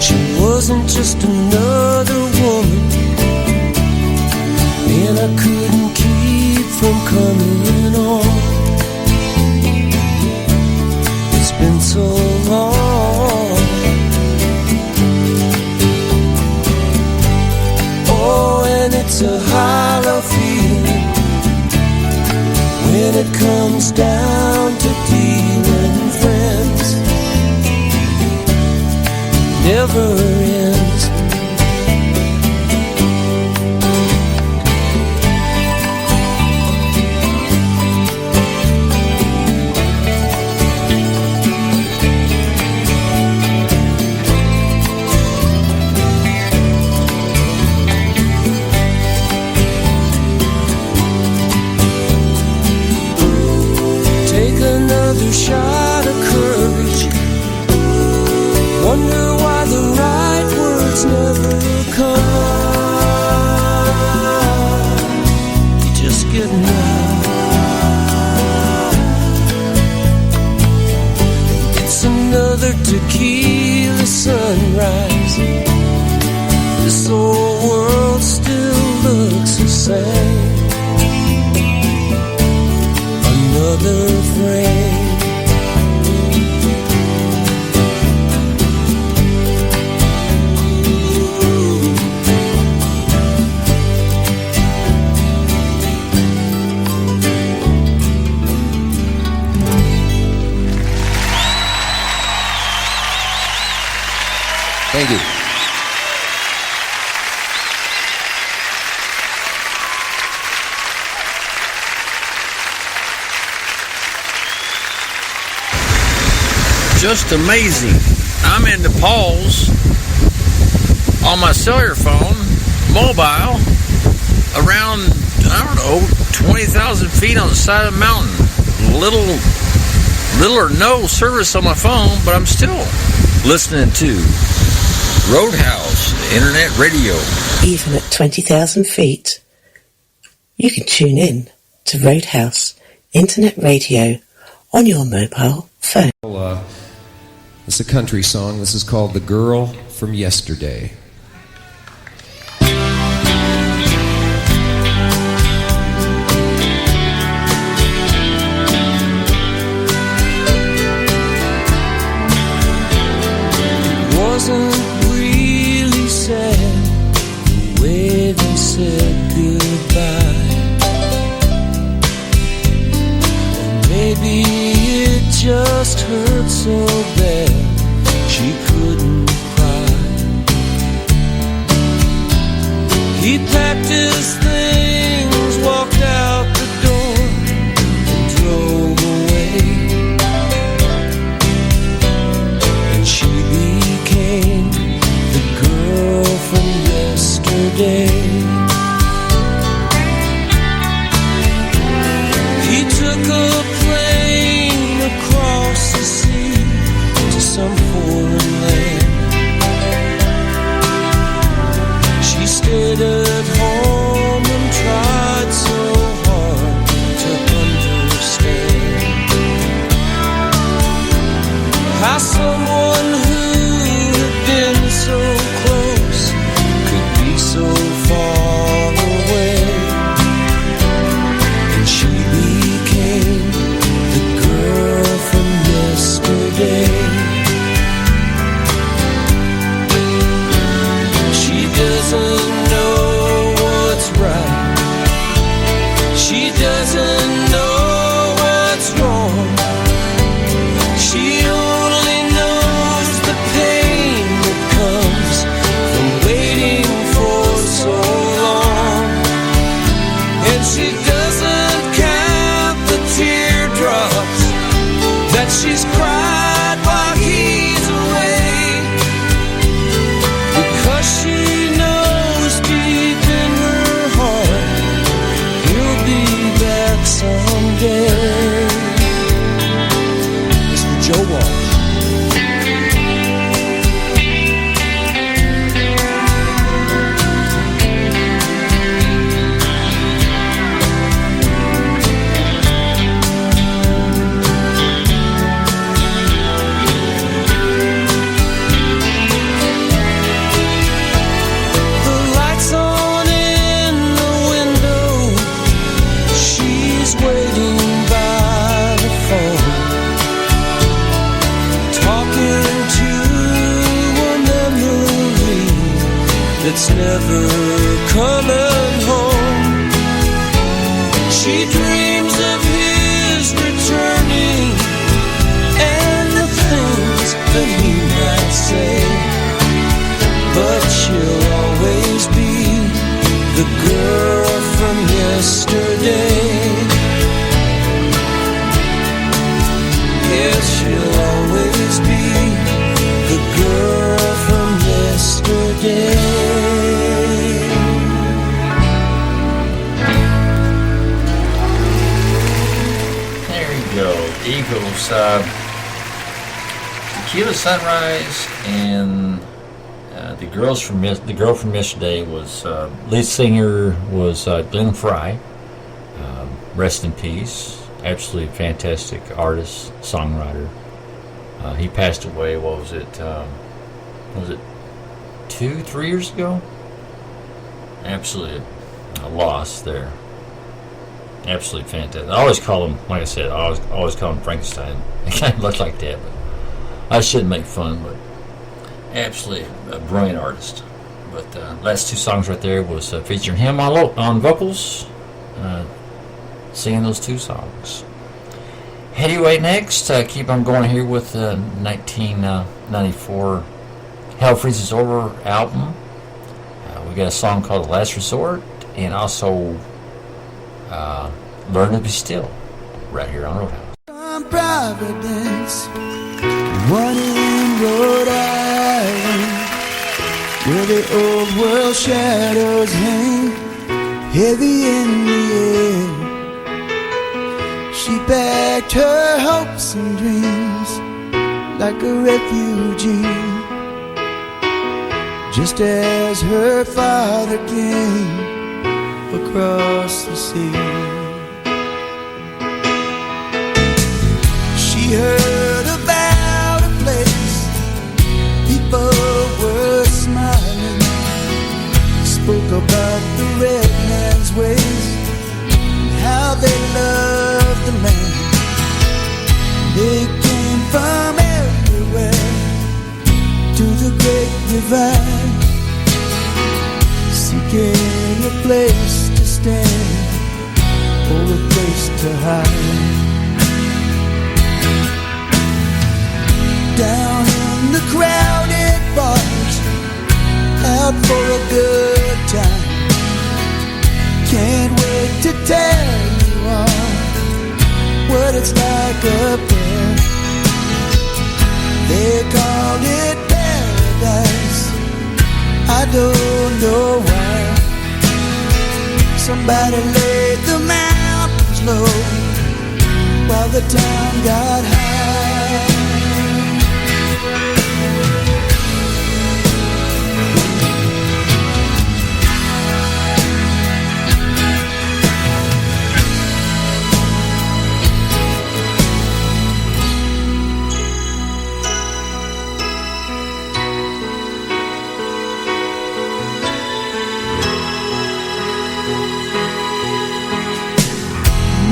She wasn't just another woman, and I couldn't keep from coming on. It's been so long. Oh, and it's a hollow feeling when it comes down to dealing friends. Never ends. Shot of courage. Wonder why the right words never come. Just getting out. It's another tequila sunrise. This old world still looks the same. Another frame. Thank you. Just amazing. I'm in Paul's on my cellular phone, mobile, around, I don't know, 20,000 feet on the side of a mountain. Little or no service on my phone, but I'm still listening to Roadhouse Internet Radio. Even at 20,000 feet, you can tune in to Roadhouse Internet Radio on your mobile phone. It's a country song. This is called The Girl from Yesterday. Wasn't really sad the way they said goodbye. just hurt so bad she couldn't cry. He packed his things, walked out the door, and drove away. And she became the girl from yesterday. He took a plane across the sea to some foreign land. She stayed at home and tried so hard to understand how someone who had been so close could be so far away. And she became the girl from yesterday. She doesn't know what's right. She doesn't know what's wrong. She only knows the pain that comes from waiting for so long. And she doesn't count the teardrops that she's cried while he's away, because she knows deep in her heart he'll be back someday. Mr. Joe Walsh. The lights on in the window, she's waiting by the phone, talking to a memory that's never coming home. She dreams of his returning and the things that he might say, but she'll always be the girl from yesterday. Yes, she'll always be the girl from yesterday. There you go, Eagles. Tequila Sunrise and the girl from yesterday was lead singer was Glenn Frey. Rest in peace. Absolutely fantastic artist, songwriter. He passed away. What was it? Was it 2-3 years ago? Absolutely a loss there. Absolutely fantastic. I always call him, like I said, I always call him Frankenstein. He kind of looks like that, but I shouldn't make fun. But absolutely a brilliant artist. But last two songs right there was featuring him on vocals, singing those two songs. Anyway, next, keep on going here with 1994 Hell Freezes Over album. We got a song called The Last Resort, and also Learn to Be Still, right here on Roadhouse. From Providence, one in Rhode Island, where the old world shadows hang heavy in the air. She packed her hopes and dreams like a refugee, just as her father came across the sea. She heard about a place people were smiling, spoke about the red man's ways, how they loved the land. They came from everywhere to the great divide, seeking a place to stand out for a good time. Can't wait to tell you all what it's like up there. They call it paradise. I don't know why. Somebody laid the mountains low while the town got high.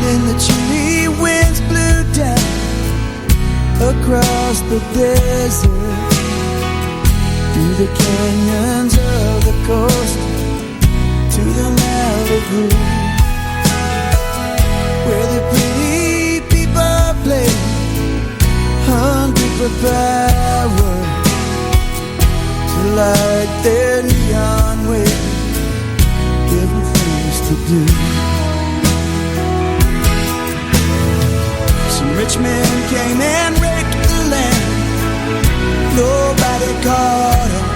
And the chilly winds blew down across the desert, through the canyons of the coast to the Malibu, where the pretty people play, hungry for power, to light their neon way, giving things to do. Rich men came and raked the land. Nobody caught them.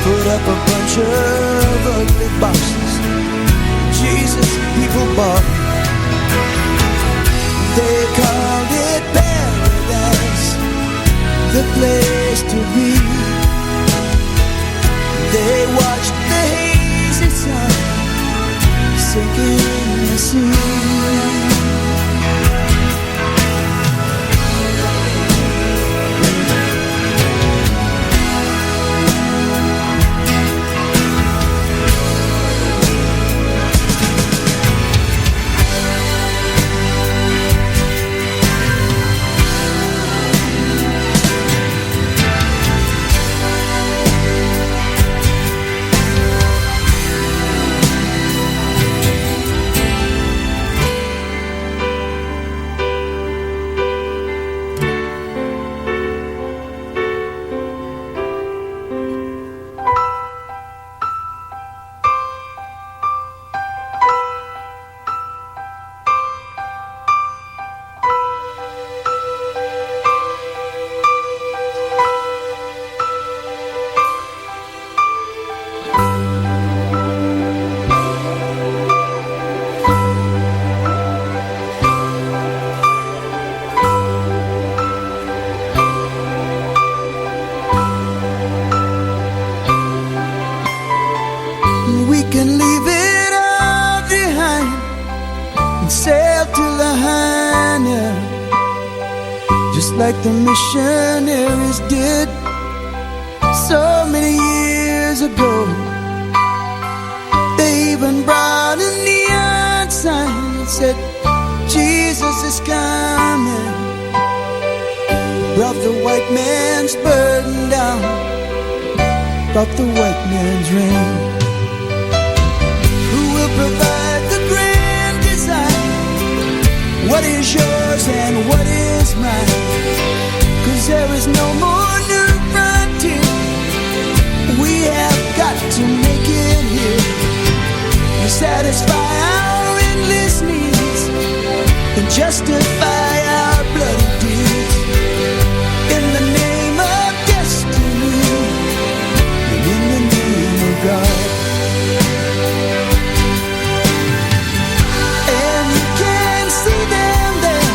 Put up a bunch of ugly boxes. Jesus, people bought them. They called it paradise, the place to be. They watched the hazy sun sinking in the sea. Like the missionaries did so many years ago. They even brought a neon sign that said, Jesus is coming. Brought the white man's burden down, brought the white man's rain. Who will provide the grand design? What is yours and what is mine? 'Cause there is no more new frontier. We have got to make it here. You satisfy our endless needs and justify our bloody deeds. In the name of destiny and in the name of God. And you can see them there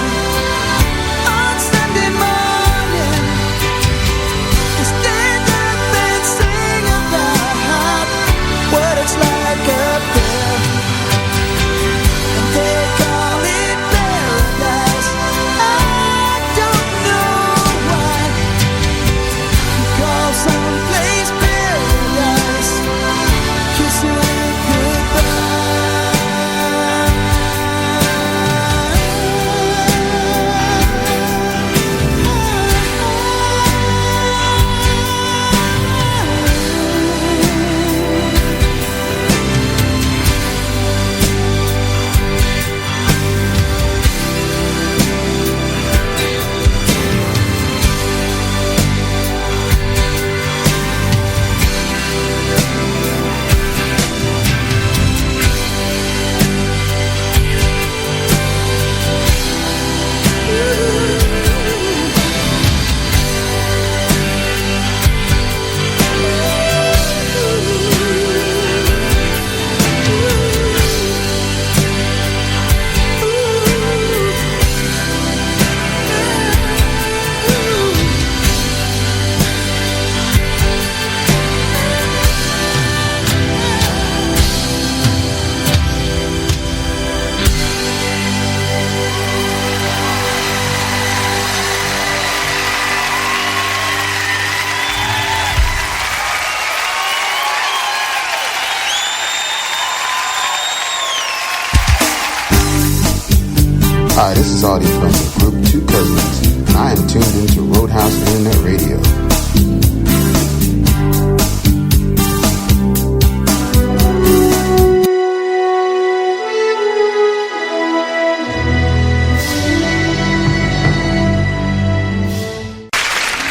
on Sunday morning. They stand up and sing about what it's like up there. And they call it paradise. Hi, this is Audie from the group Two Cousins, and I am tuned into Roadhouse Internet Radio.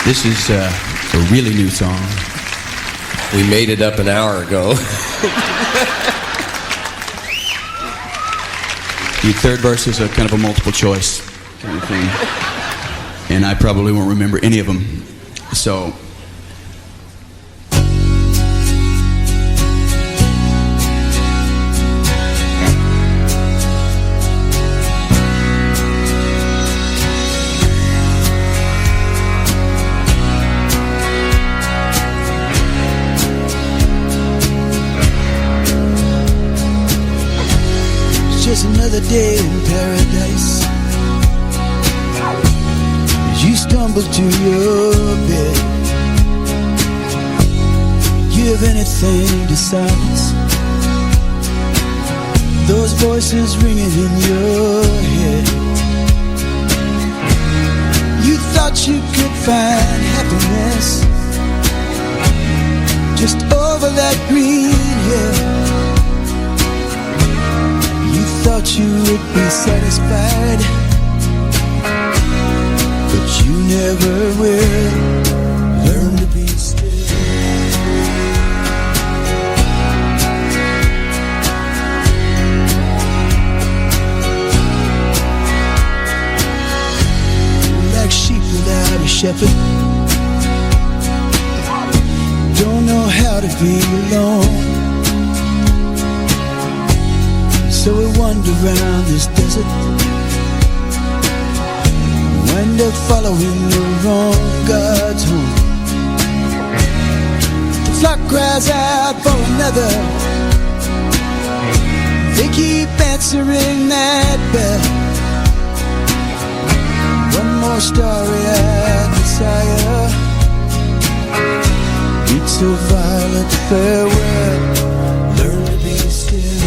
This is a really new song. We made it up an hour ago. The third verse is a kind of a multiple choice kind of thing. And I probably won't remember any of them. So... Just another day in paradise. As you stumble to your bed, give anything to silence those voices ringing in your head. You thought you could find happiness just over that green hill. Thought you would be satisfied, but you never will. Learn to be still. Like sheep without a shepherd, don't know how to be alone. So we wander around this desert, wind up following the wrong God's home. The flock cries out for another, they keep answering that bell. One more starry-eyed Messiah beats a violent farewell. Learn to be still.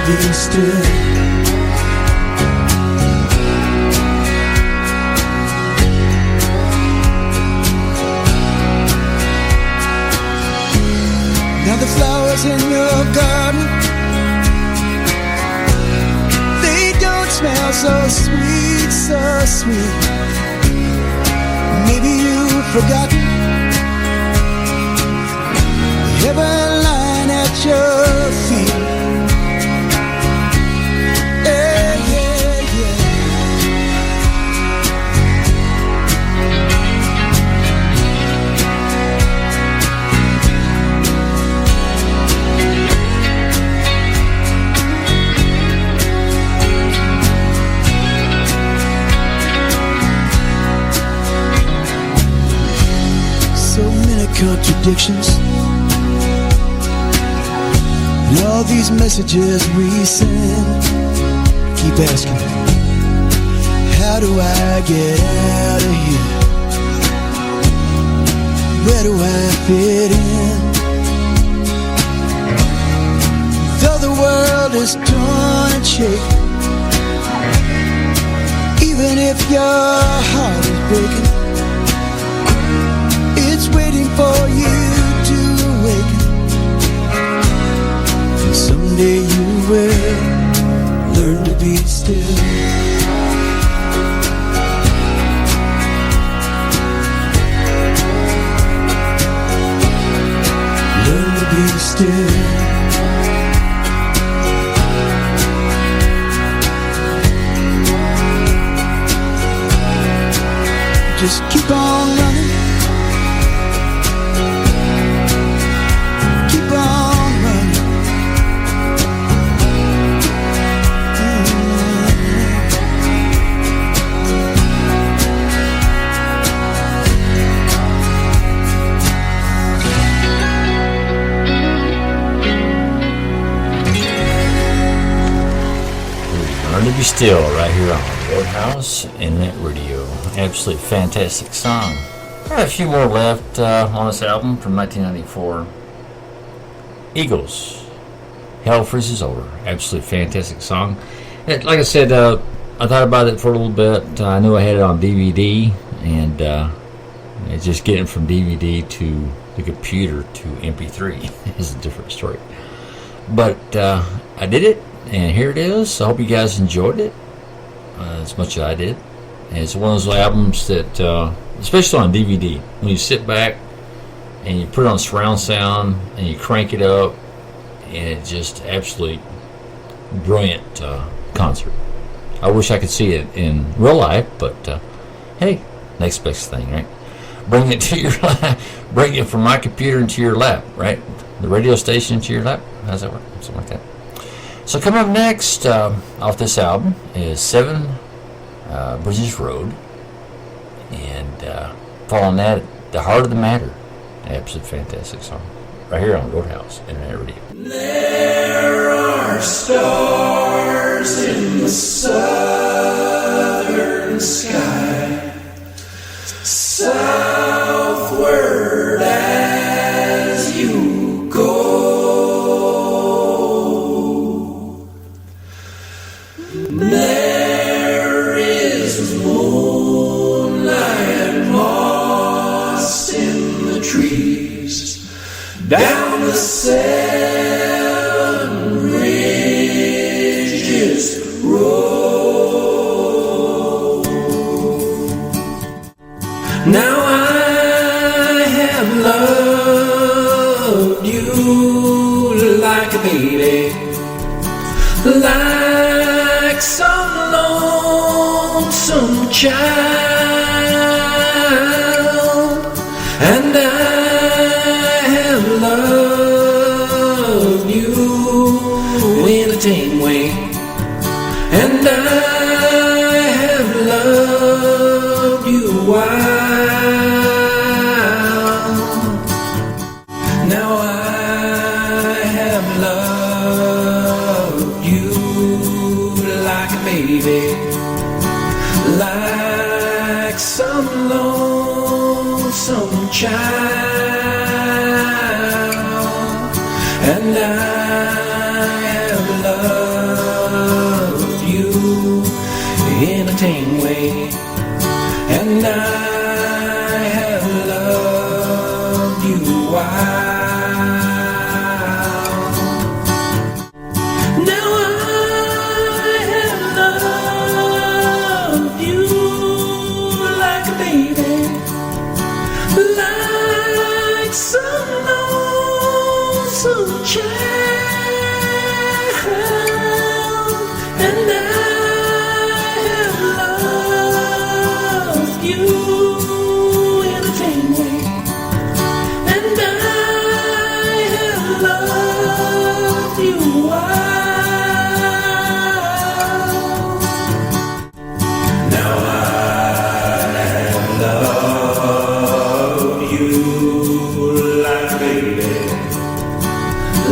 Be still. Now the flowers in your garden, they don't smell so sweet, so sweet. Maybe you've forgotten the heaven lying at your feet. Contradictions and all these messages we send. Keep asking, how do I get out of here? Where do I fit in? Though the world is torn and shaken, even if your heart is breaking, it's waiting for you to awaken. And someday you will learn to be still. Learn to be still. Just keep on running. Learn to Be Still right here on Roadhouse Internet Radio. Absolutely fantastic song. got a few more left on this album from 1994. Eagles, Hell Freezes Over. Absolutely fantastic song. And like I said, I thought about it for a little bit. I knew I had it on DVD, and it's just getting from DVD to the computer to MP3 is a different story. But I did it, and here it is. I hope you guys enjoyed it as much as I did. And it's one of those albums that, especially on DVD, when you sit back and you put it on surround sound and you crank it up, and it's just absolutely brilliant concert. I wish I could see it in real life, but hey, next best thing, right? Bring it to your lap. Bring it from my computer into your lap, right? The radio station into your lap. How's that work? Something like that. So coming up next off this album is 7 Bridges Road, and following that, The Heart of the Matter. Absolutely fantastic song. Right here on Roadhouse Internet Radio. There are stars in the southern sky, southward as you go. There is moonlight lost in the trees down the 7 Bridges Road. Now I have loved you like a baby, like some lonesome child, and I have loved you in a tame way, and I have loved you wild. Now I have loved you like a baby, like some lonesome child, and I have loved you in a tame way, and I have loved you wild. Now I have loved you like a baby, like some lonesome child, and I have loved you in a tame way, and I have loved you wild. Now I have loved you like a baby,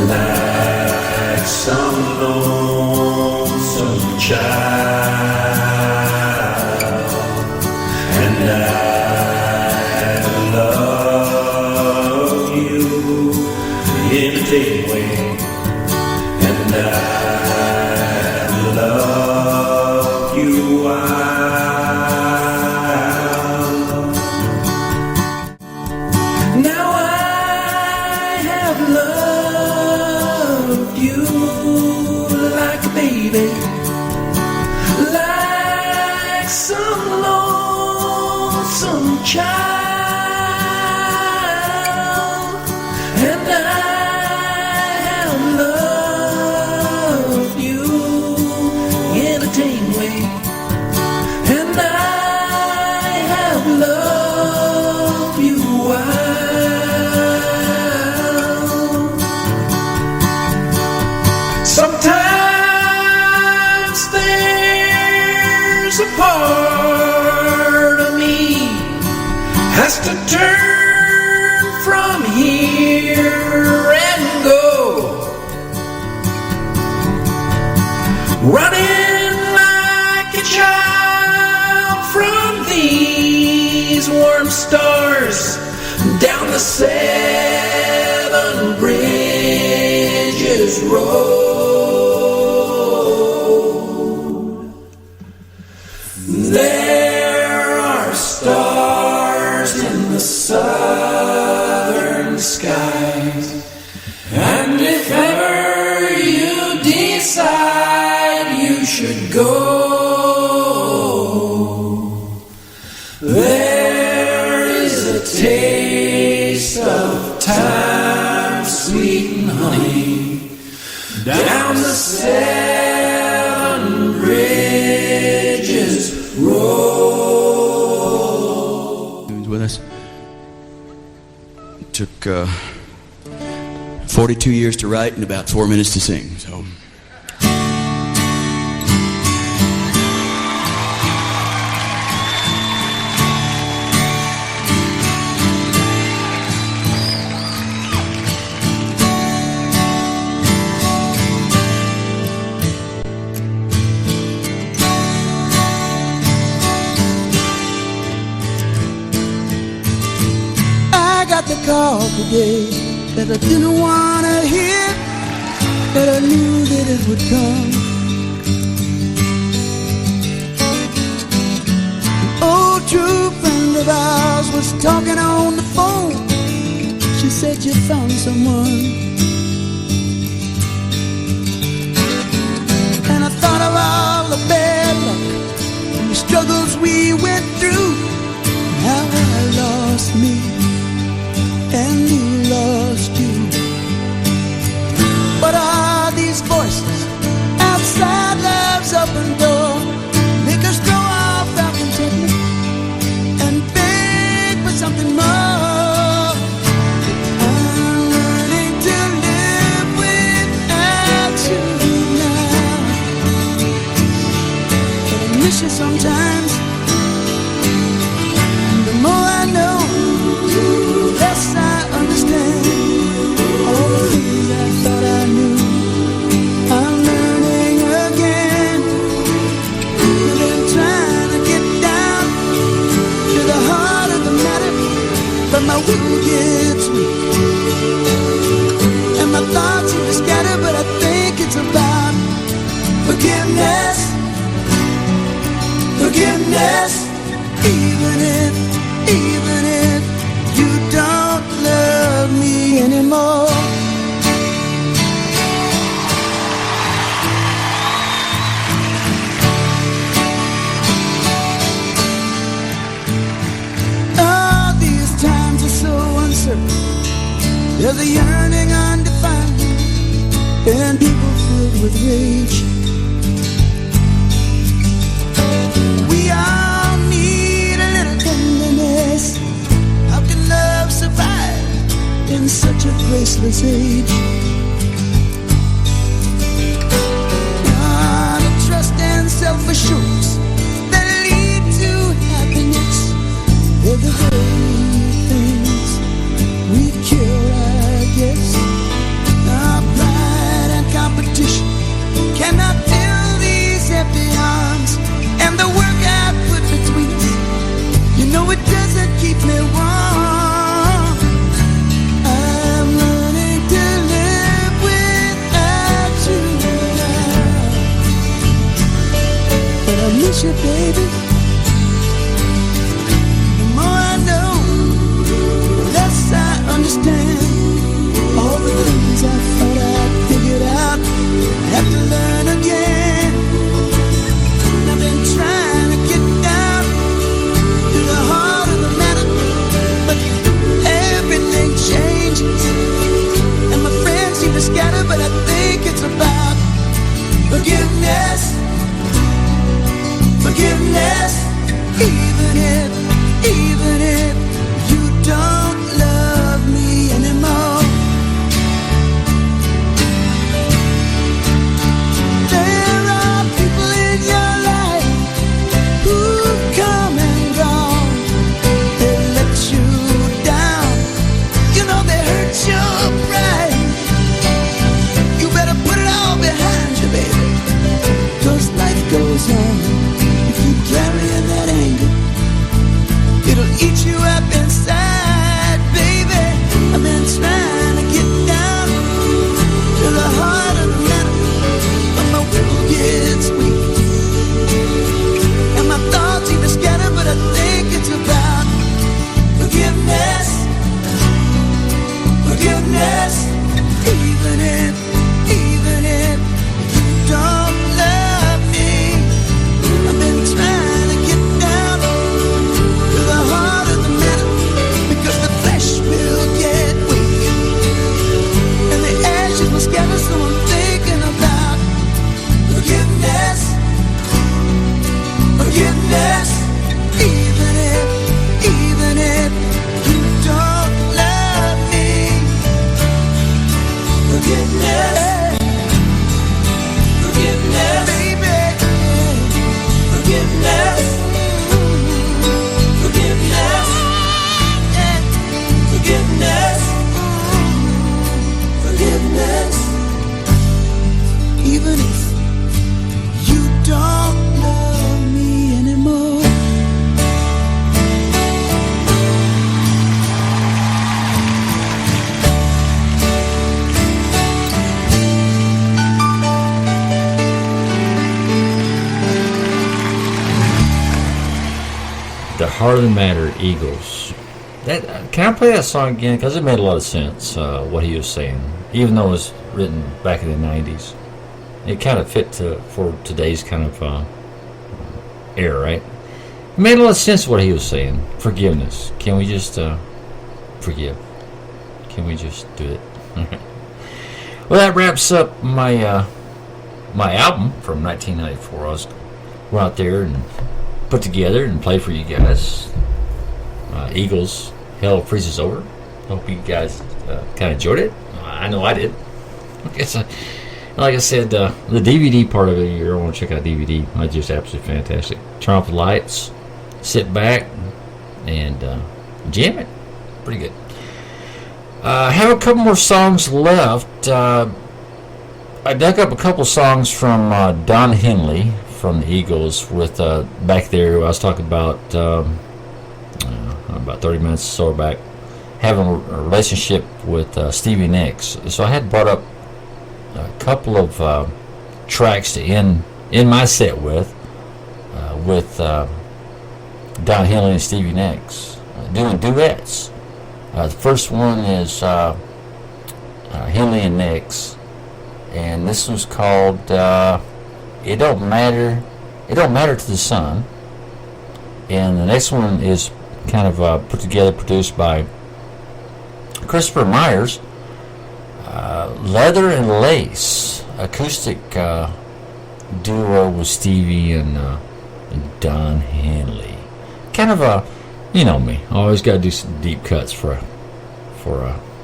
like some lonesome child, and I have loved you in a tame way, and I have loved you wild. Now I have loved you like a baby, like some lonesome child, and I have loved you in a tame way, and I have loved you wild. Sometimes there's a part of me has to turn from here and go, running like a child from these warm stars down the 7 Bridges Road. There are stars in the southern skies, and if ever you decide you should go, there is a taste of time, sweet and honey, down the 7 Bridges Road. With us. It took 42 years to write and about 4 minutes to sing. So. The call today that I didn't want to hear, but I knew that it would come. An old true friend of ours was talking on the phone. She said you found someone, and I thought of all the bad luck and the struggles we went through, and how I lost me and you lost you. What are these voices outside love's open door? Make us throw off our contentment and beg for something more. I'm learning to live without you now, but I miss you sometimes. And the more I know, less I understand all the things I thought I knew. I'm learning again. I've been trying to get down to the heart of the matter, but my will gets weak and my thoughts seem to scatter. But I think it's about forgiveness, forgiveness. Even if you don't love me anymore. Oh, these times are so uncertain. There's a yearning undefined, and people filled with rage. We all need a little tenderness. How can love survive in such a graceless age? The trust and self-assurance that lead to happiness, they're the very things we kill, I guess. Our pride and competition cannot fill these empty arms, and the work I put between us, you know it doesn't keep me warm. I'm learning to live without you now, but I miss you, baby. The more I know, the less I understand all the things I thought I'd figured out. I have to learn again. I've been trying to get down to the heart of the matter, but everything changes, and my friends seem to scatter. But I think it's about forgiveness, forgiveness. Even if you don't love me anymore. There are people in your life who've come and gone. They let you down. You know they hurt your pride. You better put it all behind you, baby, 'cause life goes on. You keep carrying that anger, it'll eat you up Heart of the Matter, Eagles. Can I play that song again? Because it made a lot of sense, what he was saying. Even though it was written back in the 90s. It kind of fit for today's kind of era, right? It made a lot of sense what he was saying. Forgiveness. Can we just forgive? Can we just do it? Well, that wraps up my my album from 1994. I was went out there and put together and play for you guys. Eagles, Hell Freezes Over. Hope you guys kind of enjoyed it. I know I did. Like I said, the DVD part of it, you want to check out DVD. It's just absolutely fantastic. Turn off the lights, sit back, and jam it. Pretty good. I have a couple more songs left. I dug up a couple songs from Don Henley from the Eagles with back there. I was talking about 30 minutes or so back, having a relationship with Stevie Nicks. So I had brought up a couple of tracks to end my set with Don Henley and Stevie Nicks doing duets. The first one is Henley and Nicks, and this one's called It Don't Matter to the Sun. And the next one is kind of put together, produced by Christopher Myers. Leather and Lace, acoustic duo with Stevie and Don Henley. Kind of a, you know me, I always got to do some deep cuts for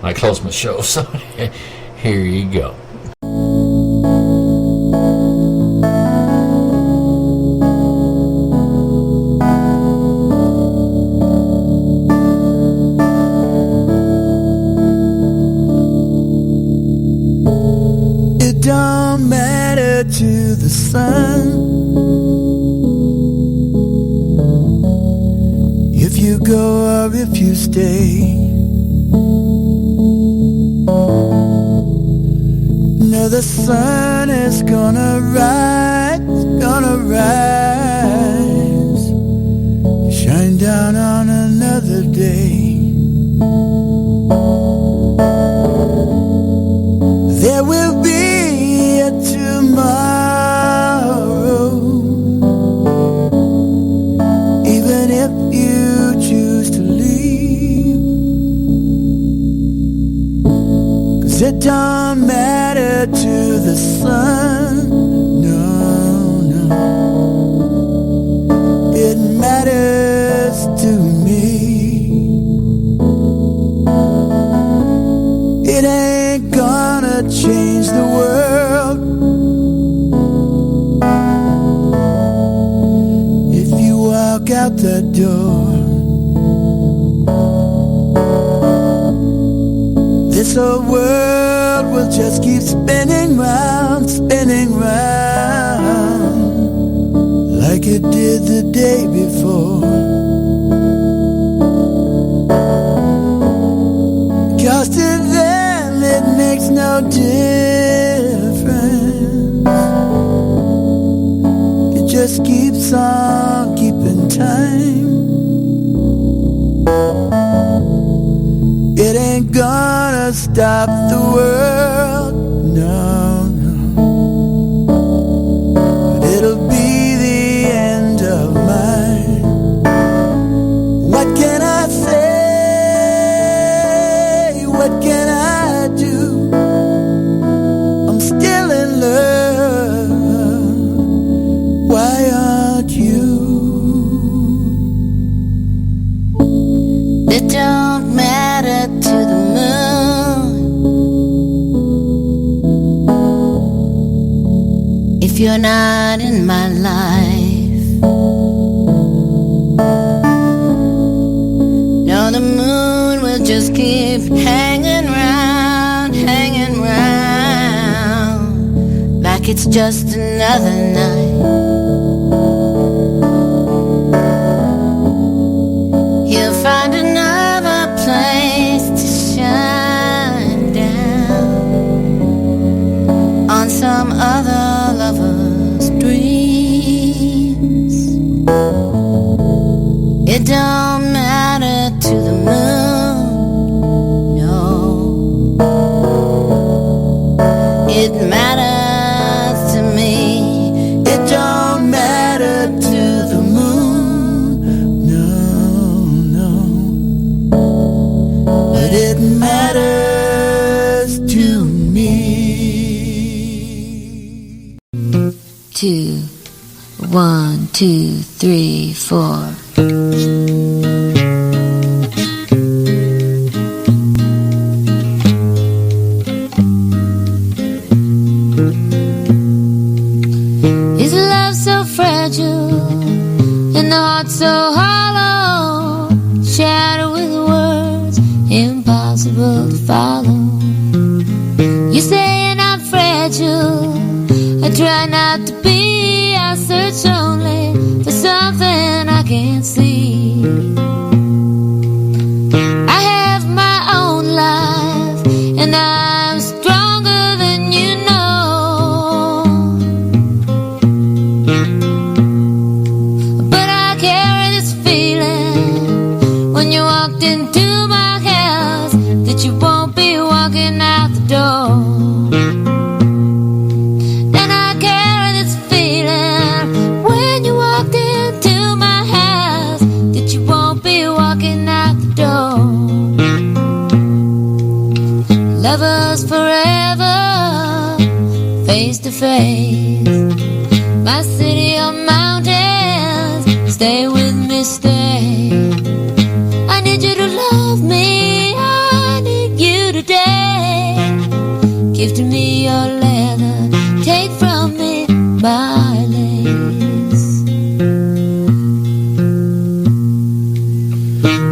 I close my show. So here you go. Don't matter to the sun if you go or if you stay. No, the sun is gonna rise, shine down on another day. There will be tomorrow, even if you choose to leave, 'cause it don't matter to the sun, no, it matters to me. It ain't gonna change the world out that door. This whole world will just keep spinning round, like it did the day before. 'Cause to them it makes no difference. It just keeps on keeping time. It ain't gonna stop the world, no, but it'll be the end of mine. What can I say? What can I do? I'm still in love. Why aren't you? It don't matter to the moon if you're not in my life. No, the moon will just keep hanging round, like it's just another night. You'll find another place to shine down on some other lover's dreams. It don't it matters to me. It don't matter to the moon, no, but it matters to me. 2, 1, 2, 3, 4. Is love so fragile and the heart so hollow? Shattered with words impossible to follow. You say you're not fragile. I try not to be. I search only for something I can't see. I have my own life, and I'm stronger than you know. But I carry this feeling when you walked into my house that you won't be walking out the door. Lovers forever, face to face. My city of mountains, stay with me, stay. I need you to love me, I need you today. Give to me your leather, take from me my lace.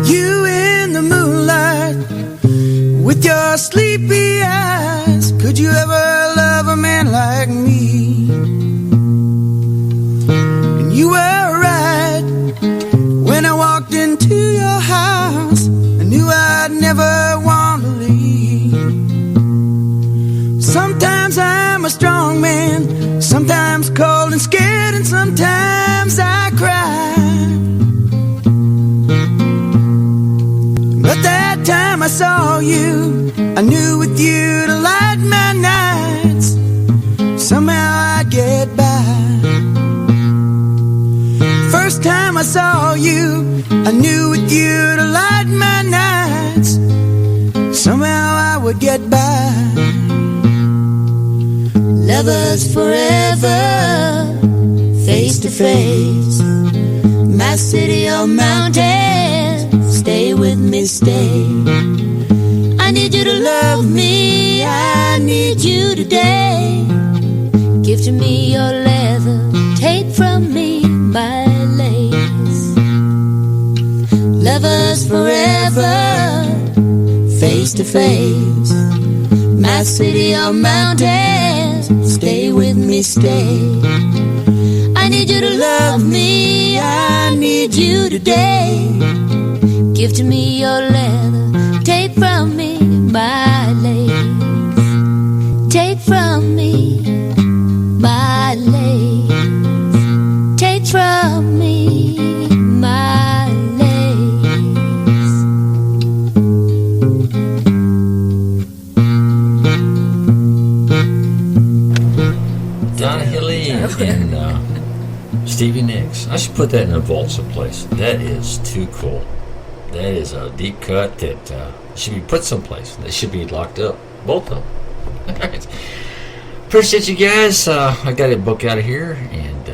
You in the moonlight with your sleepy eyes, could you ever love a man like me? And you were right when I walked into your house. I knew I'd never want to leave. Sometimes I'm a strong man, sometimes cold and scared, and sometimes I cry. But that time I saw you, I knew with you to light my nights, somehow I'd get by. First time I saw you, I knew with you to light my nights, somehow I would get by. Lovers forever, face to face. My city of mountains, stay with me, stay. I need you to love me, I need you today. Give to me your leather, take from me my lace. Lovers forever, face to face. My city of mountains, stay with me, stay. I need you to love me, I need you today. Give to me your leather, take from me my lace. Take from me my lace. Take from me my lace. Donna Hilly and Stevie Nicks. I should put that in a vault someplace. That is too cool. That is a deep cut that should be put someplace. They should be locked up, both of them. All right. Appreciate you guys. I got a book out of here, and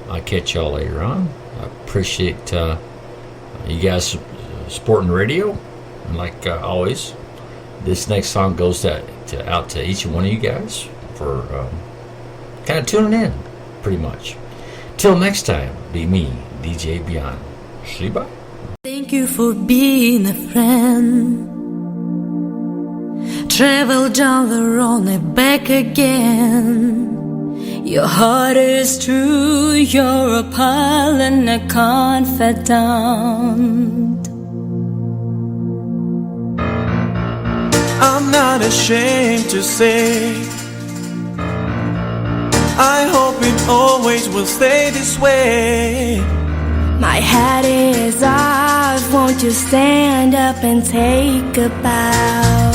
I'll catch y'all later on. I appreciate you guys supporting the radio. And like always, this next song goes out to each one of you guys for kind of tuning in, pretty much. Till next time, be me, DJBEON. See bye. Thank you for being a friend. Travel down the road and back again. Your heart is true, you're a pal and a confidant. I'm not ashamed to say I hope it always will stay this way. My hat is off, won't you stand up and take a bow?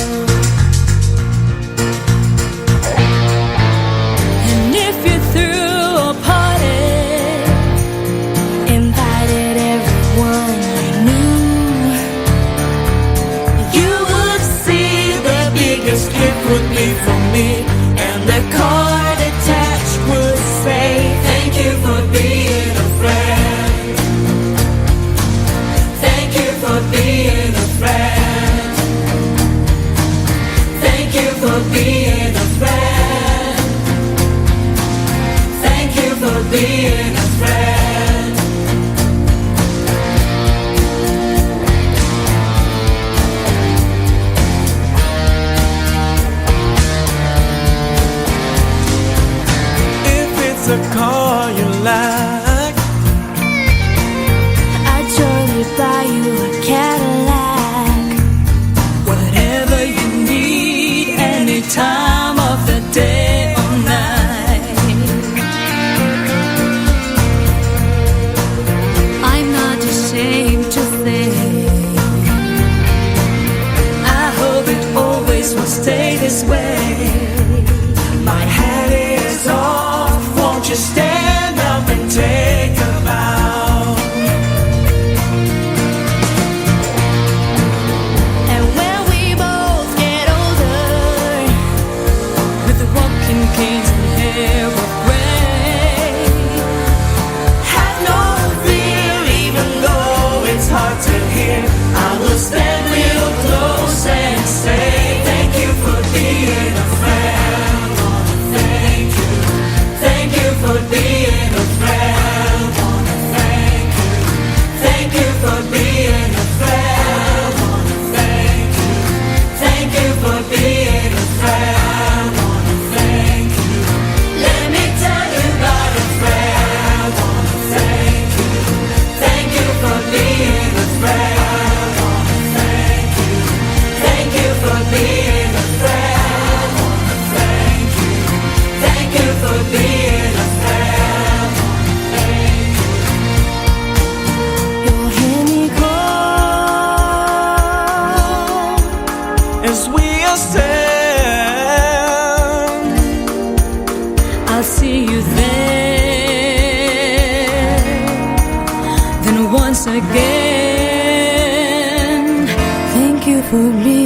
for being a friend. Thank you for being a friend. If it's a car you like, I'd surely buy you a Cadillac. whatever you need, any time of the day or night. I'm not ashamed to say I hope it always will stay this way. My hat is off, won't you stand up and take a bow? And when we both get older, With the walking canes and hair of gray, have no fear, even though it's hard to hear. I will stand real close and say thank you for being a friend. Thank you, thank you for being a friend. Thank you for being a friend. Thank you for being a friend. Thank you. Let me tell you about a friend. Thank you. Thank you for being a friend. Thank you. Thank you for being a friend. Thank you. Thank you for being a friend. you'll hear me call. As we ascend, I'll see you there. Then once again, thank you for leaving.